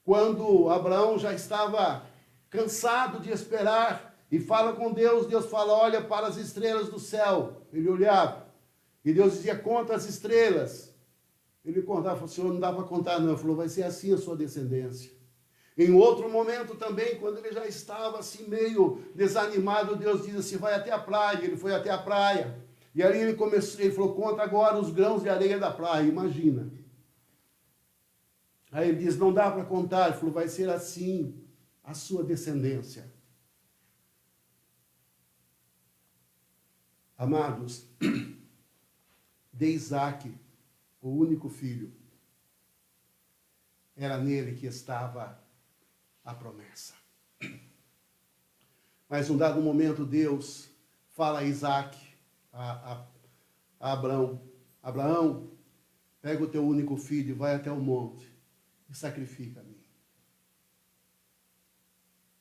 Quando Abraão já estava cansado de esperar e fala com Deus, Deus fala, olha para as estrelas do céu. Ele olhava e Deus dizia, conta as estrelas. Ele contava, falou, Senhor, não dá para contar não. Ele falou, vai ser assim a sua descendência. Em outro momento também, quando ele já estava assim meio desanimado, Deus diz assim, vai até a praia. Ele foi até a praia. E ali ele falou, conta agora os grãos de areia da praia, imagina. Aí ele diz, não dá para contar. Ele falou, vai ser assim a sua descendência. Amados, de Isaque, o único filho, era nele que estava a promessa. Mas num dado momento Deus fala a Isaque, a Abraão, Abraão, pega o teu único filho e vai até o monte e sacrifica a mim.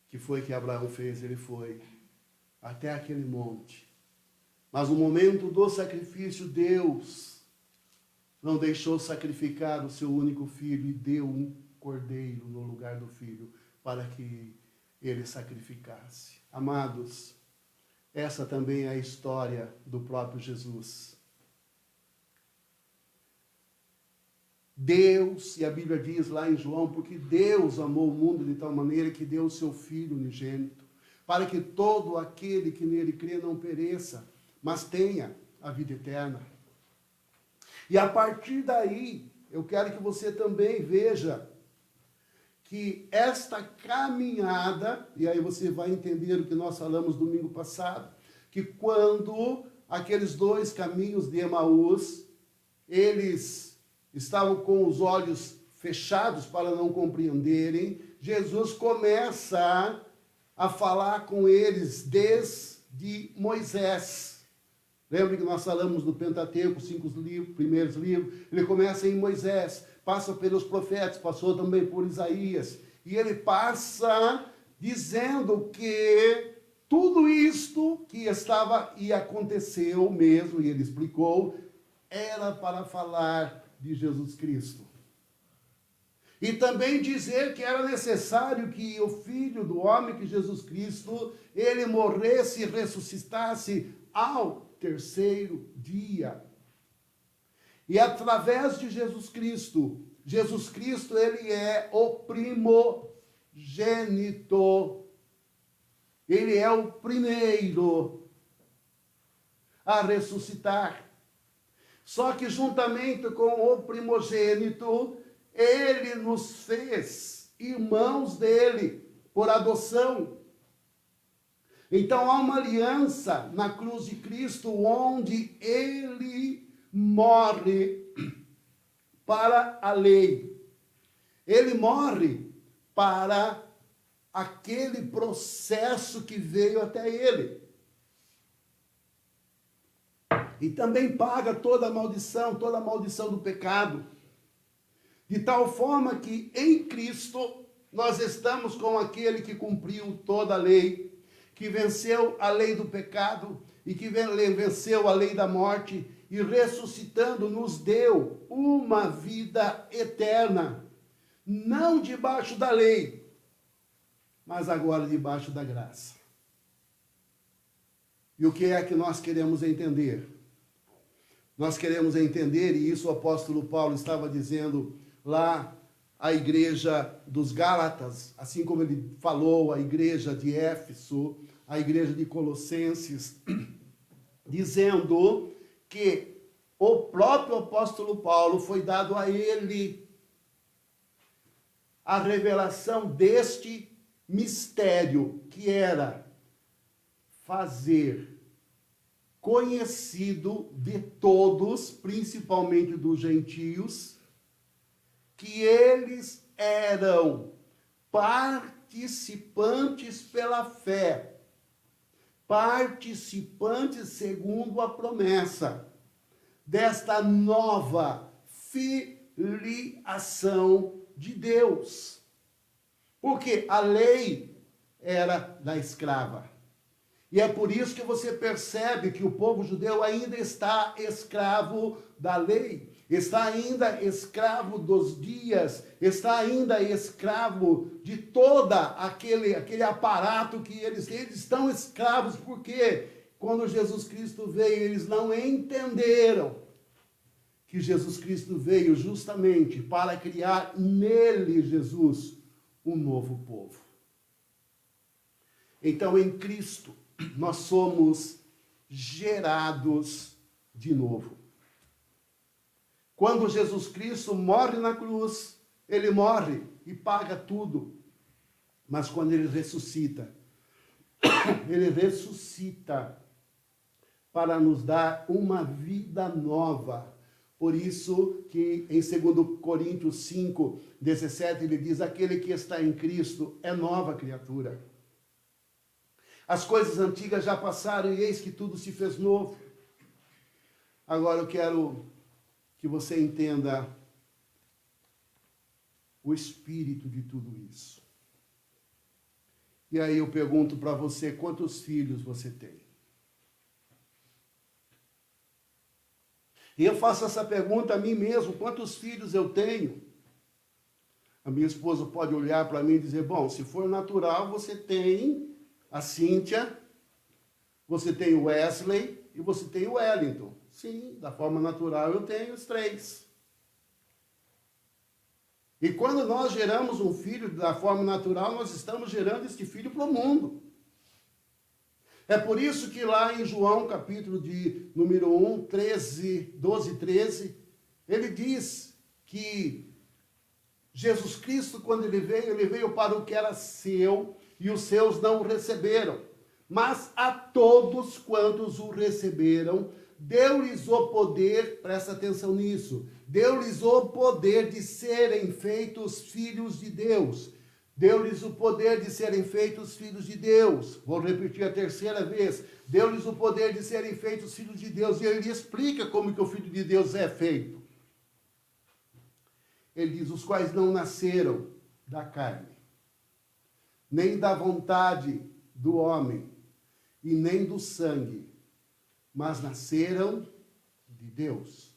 Que foi que Abraão fez? Ele foi até aquele monte. Mas no momento do sacrifício, Deus não deixou sacrificar o seu único filho e deu um cordeiro no lugar do filho para que ele sacrificasse. Amados, essa também é a história do próprio Jesus. Deus, e a Bíblia diz lá em João, porque Deus amou o mundo de tal maneira que deu o seu Filho unigênito, para que todo aquele que nele crê não pereça, mas tenha a vida eterna. E a partir daí, eu quero que você também veja que esta caminhada, e aí você vai entender o que nós falamos domingo passado, que quando aqueles dois caminhos de Emaús, eles estavam com os olhos fechados para não compreenderem, Jesus começa a falar com eles desde Moisés. Lembra que nós falamos do Pentateuco, 5 primeiros livros? Ele começa em Moisés, passa pelos profetas, passou também por Isaías, e ele passa dizendo que tudo isto que estava e aconteceu mesmo, e ele explicou, era para falar de Jesus Cristo. E também dizer que era necessário que o Filho do Homem, que Jesus Cristo, ele morresse e ressuscitasse ao terceiro dia. E através de Jesus Cristo, ele é o primogênito. Ele é o primeiro a ressuscitar. Só que juntamente com o primogênito, ele nos fez irmãos dele por adoção. Então há uma aliança na cruz de Cristo, onde ele morre para a lei. Ele morre para aquele processo que veio até ele. E também paga toda a maldição do pecado. De tal forma que em Cristo nós estamos com aquele que cumpriu toda a lei, que venceu a lei do pecado e que venceu a lei da morte e ressuscitando nos deu uma vida eterna, não debaixo da lei, mas agora debaixo da graça. E o que é que nós queremos entender? Nós queremos entender, e isso o apóstolo Paulo estava dizendo lá à igreja dos Gálatas, assim como ele falou à igreja de Éfeso, à igreja de Colossenses, dizendo que o próprio apóstolo Paulo foi dado a ele a revelação deste mistério, que era fazer conhecido de todos, principalmente dos gentios, que eles eram participantes pela fé, participantes segundo a promessa desta nova filiação de Deus. Porque a lei era da escrava. E é por isso que você percebe que o povo judeu ainda está escravo da lei, está ainda escravo dos dias, está ainda escravo de toda aquele aparato que eles estão escravos, porque quando Jesus Cristo veio, eles não entenderam que Jesus Cristo veio justamente para criar nele, Jesus, um novo povo. Então, em Cristo, nós somos gerados de novo. Quando Jesus Cristo morre na cruz, ele morre e paga tudo. Mas quando ele ressuscita para nos dar uma vida nova. Por isso que em 2 Coríntios 5, 17, ele diz, aquele que está em Cristo é nova criatura. As coisas antigas já passaram e eis que tudo se fez novo. Agora eu quero que você entenda o espírito de tudo isso. E aí eu pergunto para você, quantos filhos você tem? E eu faço essa pergunta a mim mesmo, quantos filhos eu tenho? A minha esposa pode olhar para mim e dizer, bom, se for natural, você tem a Cíntia, você tem o Wesley e você tem o Wellington. Sim, da forma natural eu tenho os 3. E quando nós geramos um filho da forma natural, nós estamos gerando este filho para o mundo. É por isso que lá em João, capítulo de número 1, 12, 13, ele diz que Jesus Cristo, quando ele veio para o que era seu, e os seus não o receberam. Mas a todos quantos o receberam, deu-lhes o poder, presta atenção nisso, deu-lhes o poder de serem feitos filhos de Deus. Deu-lhes o poder de serem feitos filhos de Deus. Vou repetir a terceira vez. Deu-lhes o poder de serem feitos filhos de Deus. E ele explica como que o filho de Deus é feito. Ele diz, os quais não nasceram da carne, nem da vontade do homem, e nem do sangue, mas nasceram de Deus.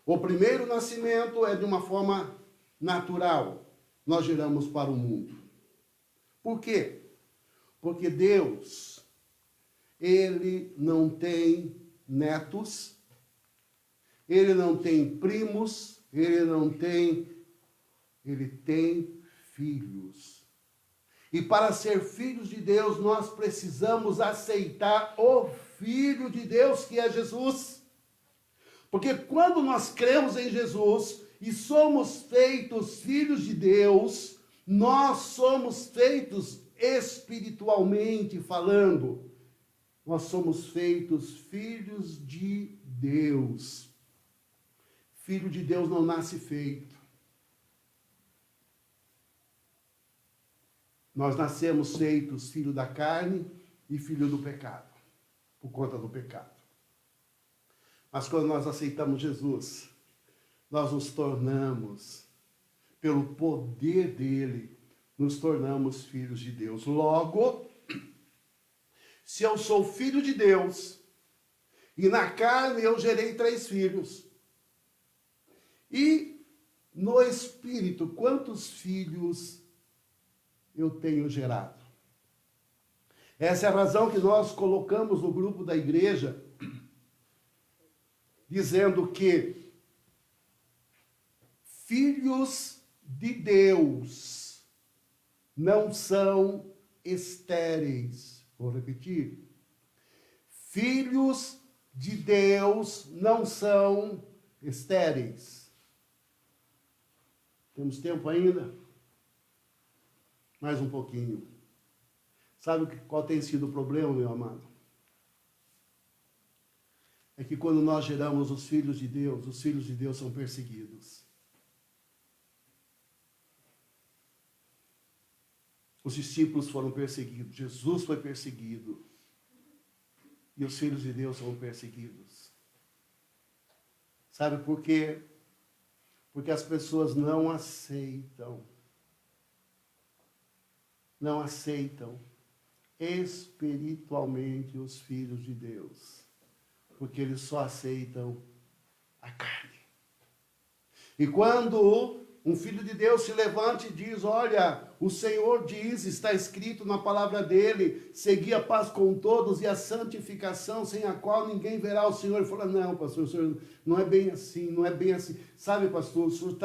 O primeiro nascimento é de uma forma natural. Nós geramos para o mundo. Por quê? Porque Deus, ele não tem netos, ele não tem primos, ele tem filhos. E para ser filhos de Deus, nós precisamos aceitar o Filho de Deus, que é Jesus. Porque quando nós cremos em Jesus e somos feitos filhos de Deus, nós somos feitos espiritualmente falando. Nós somos feitos filhos de Deus. Filho de Deus não nasce feito. Nós nascemos feitos filho da carne e filho do pecado, por conta do pecado. Mas quando nós aceitamos Jesus, nós nos tornamos, pelo poder dele, nos tornamos filhos de Deus. Logo, se eu sou filho de Deus, e na carne eu gerei 3 filhos, e no Espírito, quantos filhos eu tenho gerado? Essa é a razão que nós colocamos no grupo da igreja, dizendo que filhos de Deus não são estéreis. Vou repetir. Filhos de Deus não são estéreis. Temos tempo ainda? Mais um pouquinho. Sabe qual tem sido o problema, meu amado? É que quando nós geramos os filhos de Deus são perseguidos. Os discípulos foram perseguidos, Jesus foi perseguido. E os filhos de Deus são perseguidos. Sabe por quê? Porque as pessoas não aceitam espiritualmente os filhos de Deus, porque eles só aceitam a carne. E quando um filho de Deus se levanta e diz, olha, o Senhor diz, está escrito na palavra dele, segui a paz com todos e a santificação, sem a qual ninguém verá o Senhor. Ele fala, não, pastor, o senhor, não é bem assim, não é bem assim. Sabe, pastor, o senhor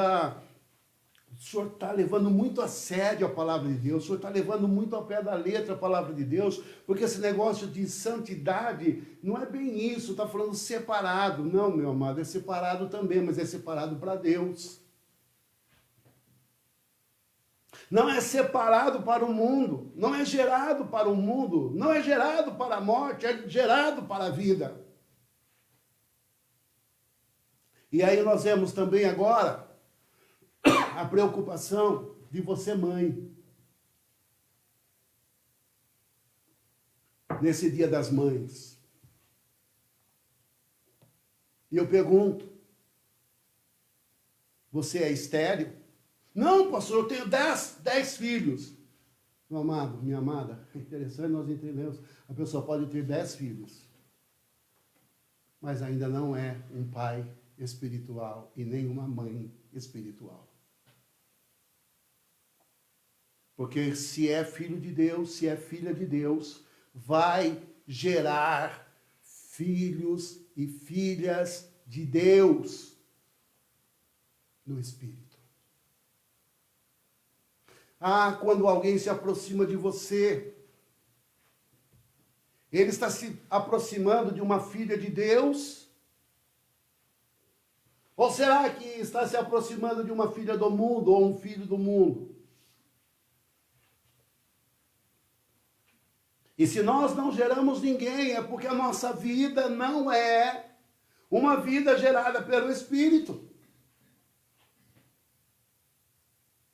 está levando muito a sério a palavra de Deus, o senhor está levando muito ao pé da letra a palavra de Deus, porque esse negócio de santidade não é bem isso, está falando separado. Não, meu amado, é separado também, mas é separado para Deus. Não é separado para o mundo, não é gerado para o mundo, não é gerado para a morte, é gerado para a vida. E aí nós vemos também agora a preocupação de você, mãe. Nesse Dia das Mães. E eu pergunto, você é estéril? Não, pastor, eu tenho 10 filhos. Meu amado, minha amada, é interessante nós entendemos. A pessoa pode ter 10 filhos, mas ainda não é um pai espiritual e nem uma mãe espiritual. Porque se é filho de Deus, se é filha de Deus, vai gerar filhos e filhas de Deus no Espírito. Ah, quando alguém se aproxima de você, ele está se aproximando de uma filha de Deus? Ou será que está se aproximando de uma filha do mundo ou um filho do mundo? E se nós não geramos ninguém, é porque a nossa vida não é uma vida gerada pelo Espírito.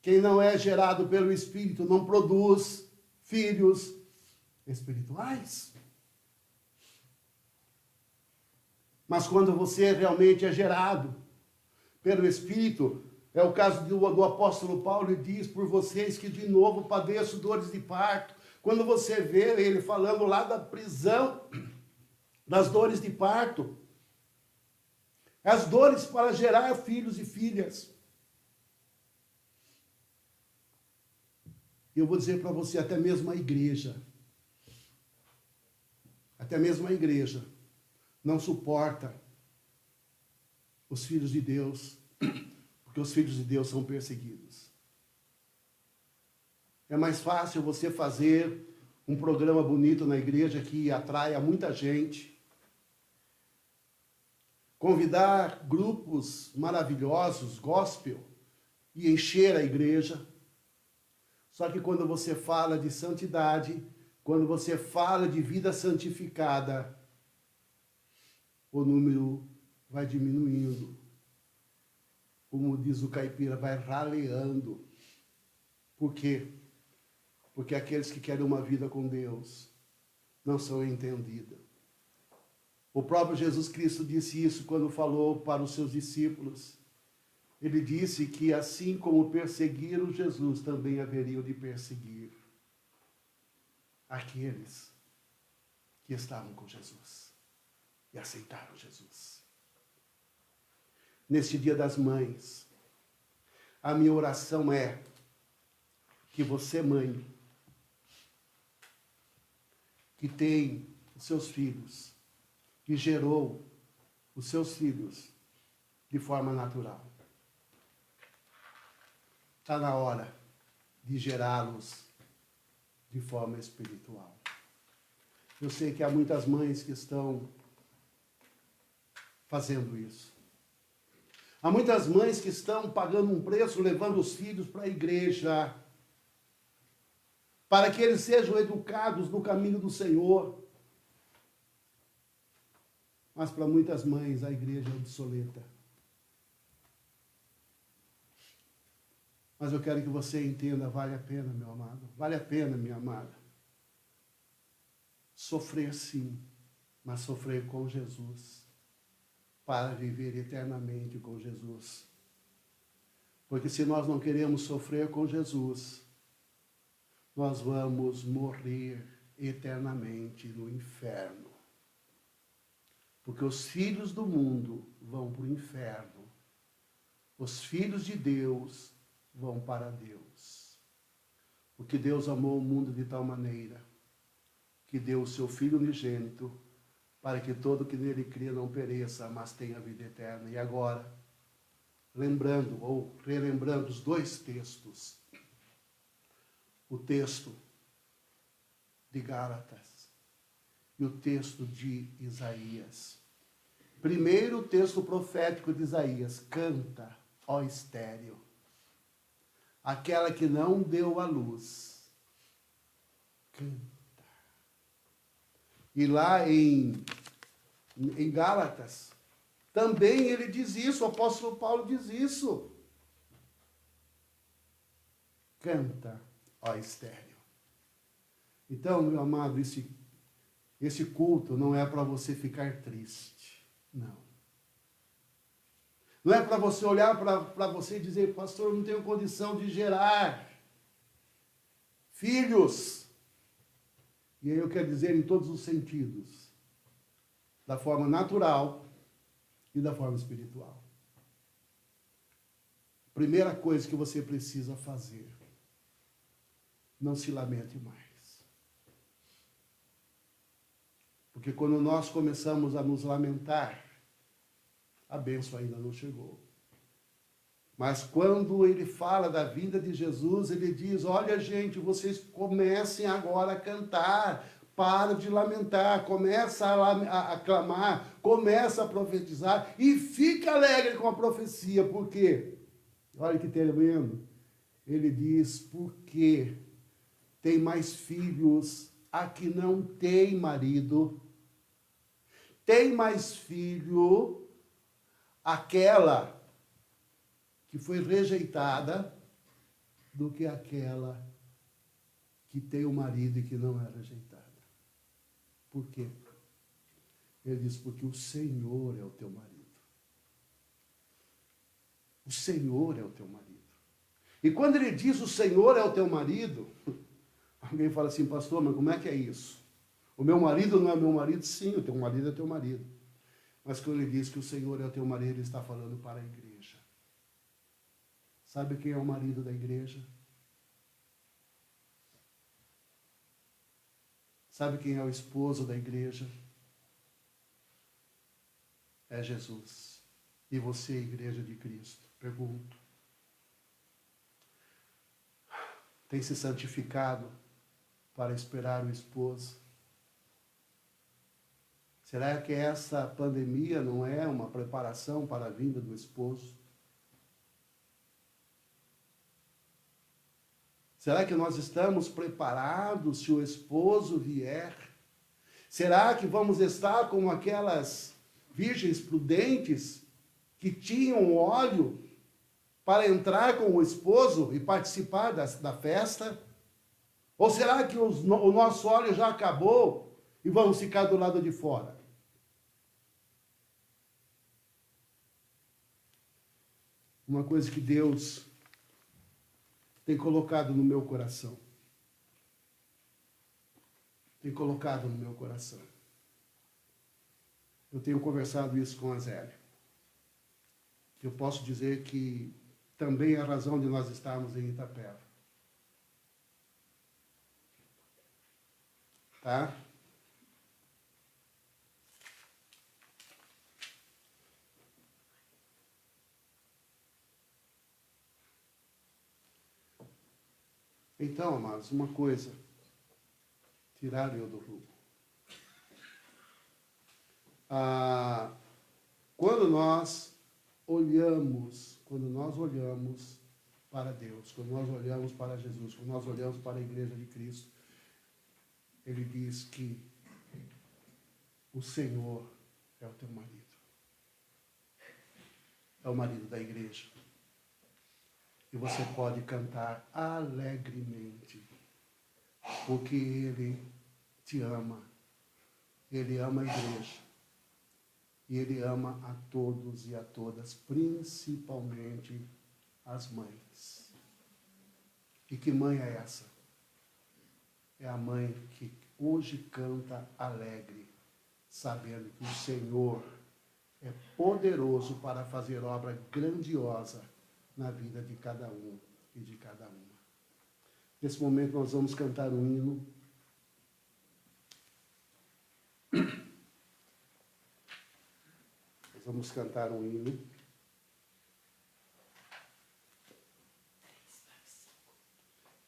Quem não é gerado pelo Espírito não produz filhos espirituais. Mas quando você realmente é gerado pelo Espírito, é o caso do apóstolo Paulo, ele diz, por vocês que de novo padeço dores de parto. Quando você vê ele falando lá da prisão, das dores de parto, as dores para gerar filhos e filhas. Eu vou dizer para você, até mesmo a igreja não suporta os filhos de Deus, porque os filhos de Deus são perseguidos. É mais fácil você fazer um programa bonito na igreja que atraia muita gente, convidar grupos maravilhosos, gospel, e encher a igreja. Só que quando você fala de santidade, quando você fala de vida santificada, o número vai diminuindo. Como diz o caipira, vai raleando. Por quê? Porque aqueles que querem uma vida com Deus não são entendidos. O próprio Jesus Cristo disse isso quando falou para os seus discípulos. Ele disse que assim como perseguiram Jesus, também haveriam de perseguir aqueles que estavam com Jesus e aceitaram Jesus. Neste Dia das Mães, a minha oração é que você, mãe, que tem os seus filhos, que gerou os seus filhos de forma natural, está na hora de gerá-los de forma espiritual. Eu sei que há muitas mães que estão fazendo isso. Há muitas mães que estão pagando um preço, levando os filhos para a igreja, para que eles sejam educados no caminho do Senhor. Mas para muitas mães a igreja é obsoleta. Mas eu quero que você entenda, vale a pena, meu amado, vale a pena, minha amada. Sofrer sim, mas sofrer com Jesus, para viver eternamente com Jesus. Porque se nós não queremos sofrer com Jesus, nós vamos morrer eternamente no inferno. Porque os filhos do mundo vão para o inferno. Os filhos de Deus vão para Deus. Porque Deus amou o mundo de tal maneira que deu o seu Filho unigênito para que todo que nele crê não pereça, mas tenha vida eterna. E agora, lembrando ou relembrando os dois textos, o texto de Gálatas e o texto de Isaías. Primeiro, o texto profético de Isaías: canta, ó estéril, aquela que não deu à luz, canta. E lá em Gálatas, também ele diz isso, o apóstolo Paulo diz isso. Canta, ó estéril. Então, meu amado, esse culto não é para você ficar triste, não. Não é para você olhar para você e dizer, pastor, eu não tenho condição de gerar filhos. E aí eu quero dizer em todos os sentidos, da forma natural e da forma espiritual. Primeira coisa que você precisa fazer, não se lamente mais. Porque quando nós começamos a nos lamentar, a bênção ainda não chegou. Mas quando ele fala da vinda de Jesus, ele diz, olha gente, vocês comecem agora a cantar, para de lamentar, começa a clamar, começa a profetizar e fica alegre com a profecia, porque, olha que tremendo, ele diz, porque tem mais filhos a que não tem marido, tem mais filho aquela que foi rejeitada do que aquela que tem o marido e que não é rejeitada. Por quê? Ele diz, porque o Senhor é o teu marido. O Senhor é o teu marido. E quando ele diz o Senhor é o teu marido, alguém fala assim, pastor, mas como é que é isso? O meu marido não é meu marido? Sim, o teu marido é teu marido. Mas quando ele diz que o Senhor é o teu marido, ele está falando para a igreja. Sabe quem é o marido da igreja? Sabe quem é o esposo da igreja? É Jesus. E você, igreja de Cristo? Pergunto. Tem se santificado para esperar o esposo? Será que essa pandemia não é uma preparação para a vinda do esposo? Será que nós estamos preparados se o esposo vier? Será que vamos estar como aquelas virgens prudentes que tinham óleo para entrar com o esposo e participar da festa? Ou será que o nosso óleo já acabou e vamos ficar do lado de fora? Uma coisa que Deus tem colocado no meu coração. Tem colocado no meu coração. Eu tenho conversado isso com a Zélia. Eu posso dizer que também é a razão de nós estarmos em Itapeva. Tá? Então, amados, uma coisa, tiraram eu do rumo. Quando nós olhamos para Deus, quando nós olhamos para Jesus, quando nós olhamos para a igreja de Cristo, ele diz que o Senhor é o teu marido. É o marido da igreja. E você pode cantar alegremente, porque Ele te ama. Ele ama a igreja. E Ele ama a todos e a todas, principalmente as mães. E que mãe é essa? É a mãe que hoje canta alegre, sabendo que o Senhor é poderoso para fazer obra grandiosa na vida de cada um e de cada uma. Nesse momento nós vamos cantar um hino. Nós vamos cantar um hino.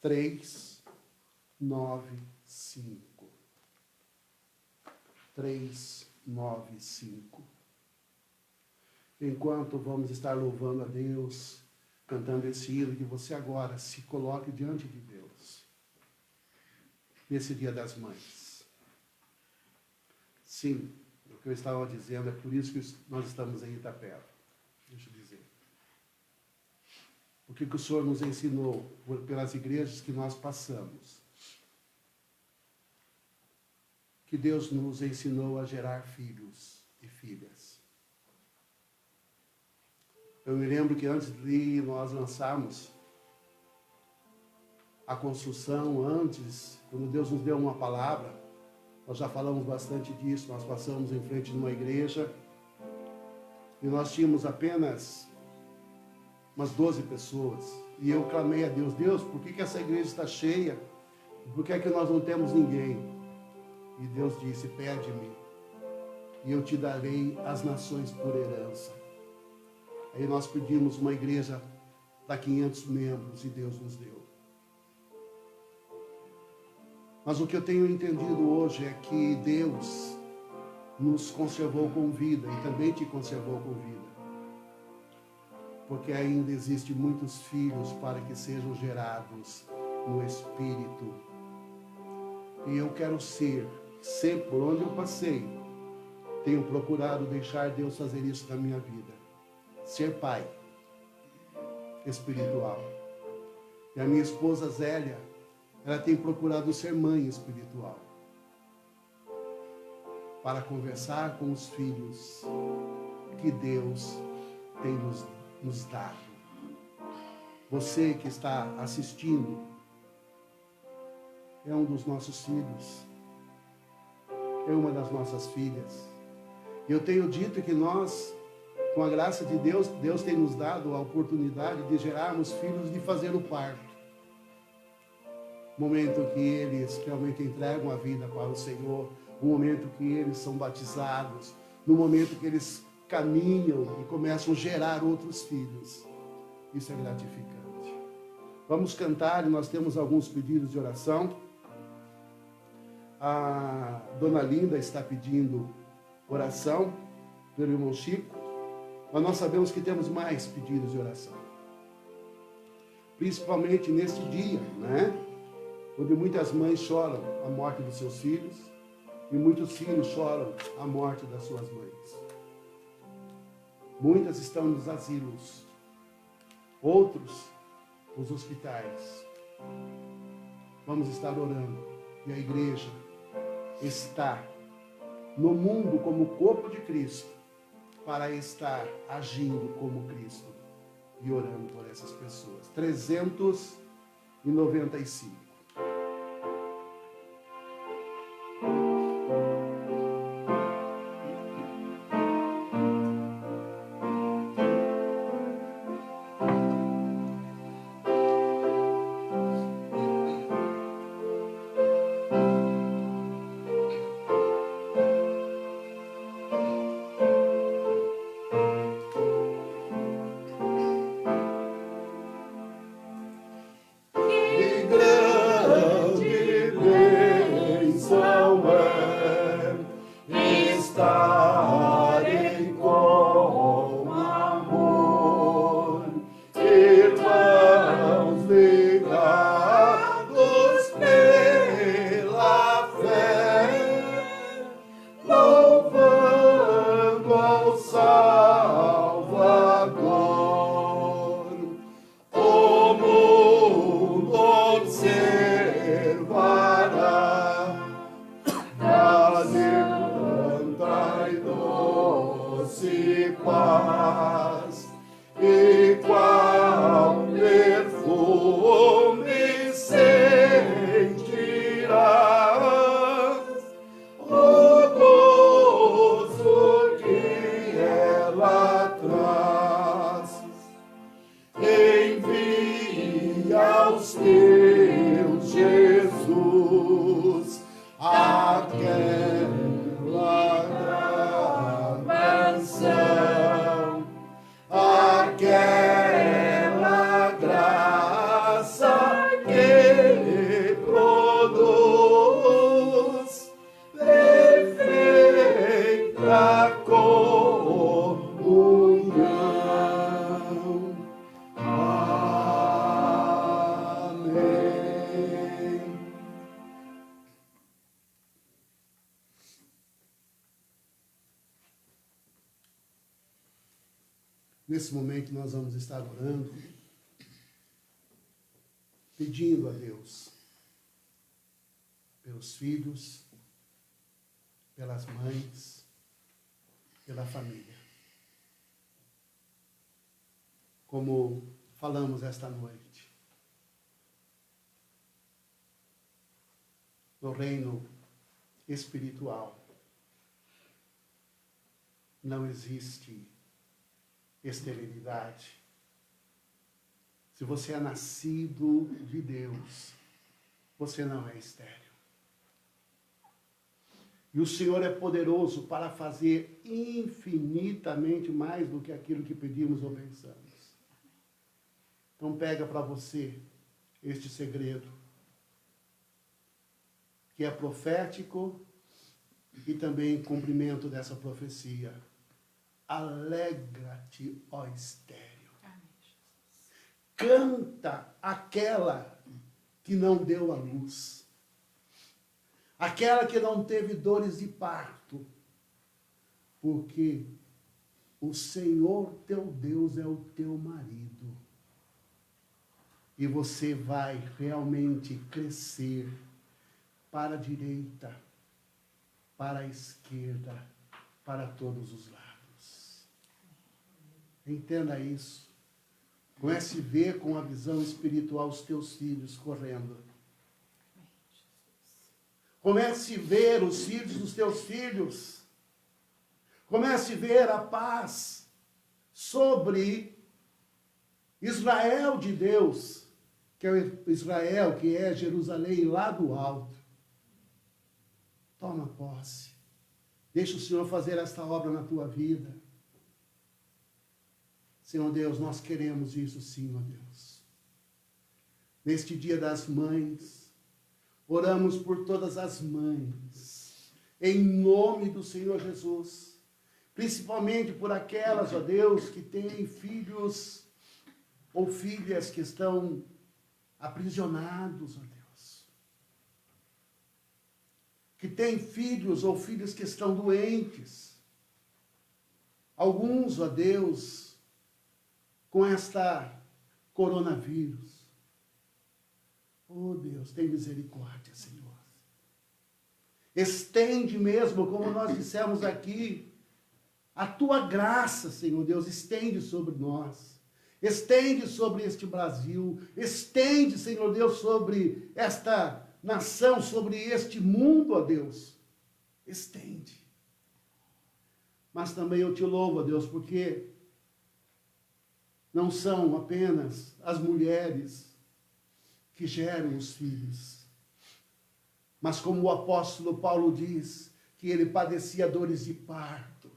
Três, 9, 5. 3, 9, 5. Enquanto vamos estar louvando a Deus, cantando esse hino, que você agora se coloque diante de Deus, nesse Dia das Mães. Sim, o que eu estava dizendo, é por isso que nós estamos em Itapeva. Deixa eu dizer. O que o Senhor nos ensinou pelas igrejas que nós passamos. Que Deus nos ensinou a gerar filhos e filhas. Eu me lembro que antes de nós lançarmos a construção, quando Deus nos deu uma palavra, nós já falamos bastante disso, nós passamos em frente de uma igreja e nós tínhamos apenas umas 12 pessoas. E eu clamei a Deus, Deus, por que essa igreja está cheia? Por que é que nós não temos ninguém? E Deus disse, pede-me, e eu te darei as nações por herança. Aí nós pedimos uma igreja para 500 membros e Deus nos deu. Mas o que eu tenho entendido hoje é que Deus nos conservou com vida e também te conservou com vida. Porque ainda existem muitos filhos para que sejam gerados no Espírito. E eu quero ser, sempre, por onde eu passei, tenho procurado deixar Deus fazer isso na minha vida. Ser pai espiritual. E a minha esposa Zélia, ela tem procurado ser mãe espiritual. Para conversar com os filhos que Deus tem nos dado. Você que está assistindo é um dos nossos filhos. É uma das nossas filhas. E eu tenho dito que nós, com a graça de Deus, Deus tem nos dado a oportunidade de gerarmos filhos, de fazer o parto. Momento que eles realmente entregam a vida para o Senhor, o momento que eles são batizados, no momento que eles caminham e começam a gerar outros filhos. Isso é gratificante. Vamos cantar e nós temos alguns pedidos de oração. A dona Linda está pedindo oração pelo irmão Chico, mas nós sabemos que temos mais pedidos de oração. Principalmente neste dia, né? Onde muitas mães choram a morte dos seus filhos e muitos filhos choram a morte das suas mães. Muitas estão nos asilos, outros nos hospitais. Vamos estar orando. E a igreja está no mundo como corpo de Cristo para estar agindo como Cristo e orando por essas pessoas. 395. Nesse momento nós vamos estar orando, pedindo a Deus pelos filhos, pelas mães, pela família. Como falamos esta noite, no reino espiritual não existe esterilidade. Se você é nascido de Deus, você não é estéril. E o Senhor é poderoso para fazer infinitamente mais do que aquilo que pedimos ou pensamos. Então Então pega para você este segredo, que é profético e também cumprimento dessa profecia. Alegra-te, ó estéril. Canta aquela que não deu a luz. Aquela que não teve dores de parto. Porque o Senhor teu Deus é o teu marido. E você vai realmente crescer para a direita, para a esquerda, para todos os lados. Entenda isso. Comece a ver com a visão espiritual os teus filhos correndo. Comece a ver os filhos dos teus filhos. Comece a ver a paz sobre Israel de Deus, que é o Israel, que é Jerusalém lá do alto. Toma posse. Deixa o Senhor fazer esta obra na tua vida. Senhor Deus, nós queremos isso sim, ó Deus. Neste dia das mães, oramos por todas as mães, em nome do Senhor Jesus. Principalmente por aquelas, ó Deus, que têm filhos ou filhas que estão aprisionados, ó Deus. Que têm filhos ou filhas que estão doentes. Alguns, ó Deus, com esta coronavírus. Oh Deus, tem misericórdia, Senhor. Estende mesmo, como nós dissemos aqui, a tua graça, Senhor Deus, estende sobre nós. Estende sobre este Brasil. Estende, Senhor Deus, sobre esta nação, sobre este mundo, ó Deus. Estende. Mas também eu te louvo, ó Deus, porque não são apenas as mulheres que geram os filhos. Mas como o apóstolo Paulo diz, que ele padecia dores de parto,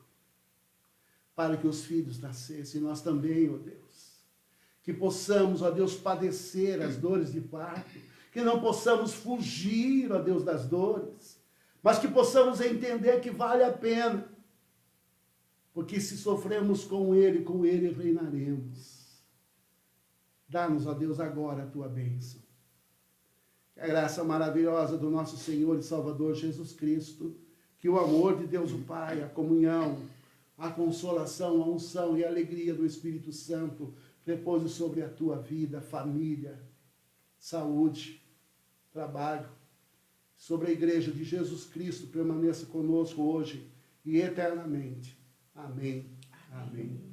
para que os filhos nascessem, nós também, ó Deus. Que possamos, ó Deus, padecer as dores de parto, que não possamos fugir, ó Deus, das dores, mas que possamos entender que vale a pena, porque se sofremos com Ele reinaremos. Dá-nos, ó Deus, agora a tua bênção. Que a graça maravilhosa do nosso Senhor e Salvador Jesus Cristo, que o amor de Deus o Pai, a comunhão, a consolação, a unção e a alegria do Espírito Santo repouse sobre a tua vida, família, saúde, trabalho, sobre a igreja de Jesus Cristo, permaneça conosco hoje e eternamente. Amém. Amém.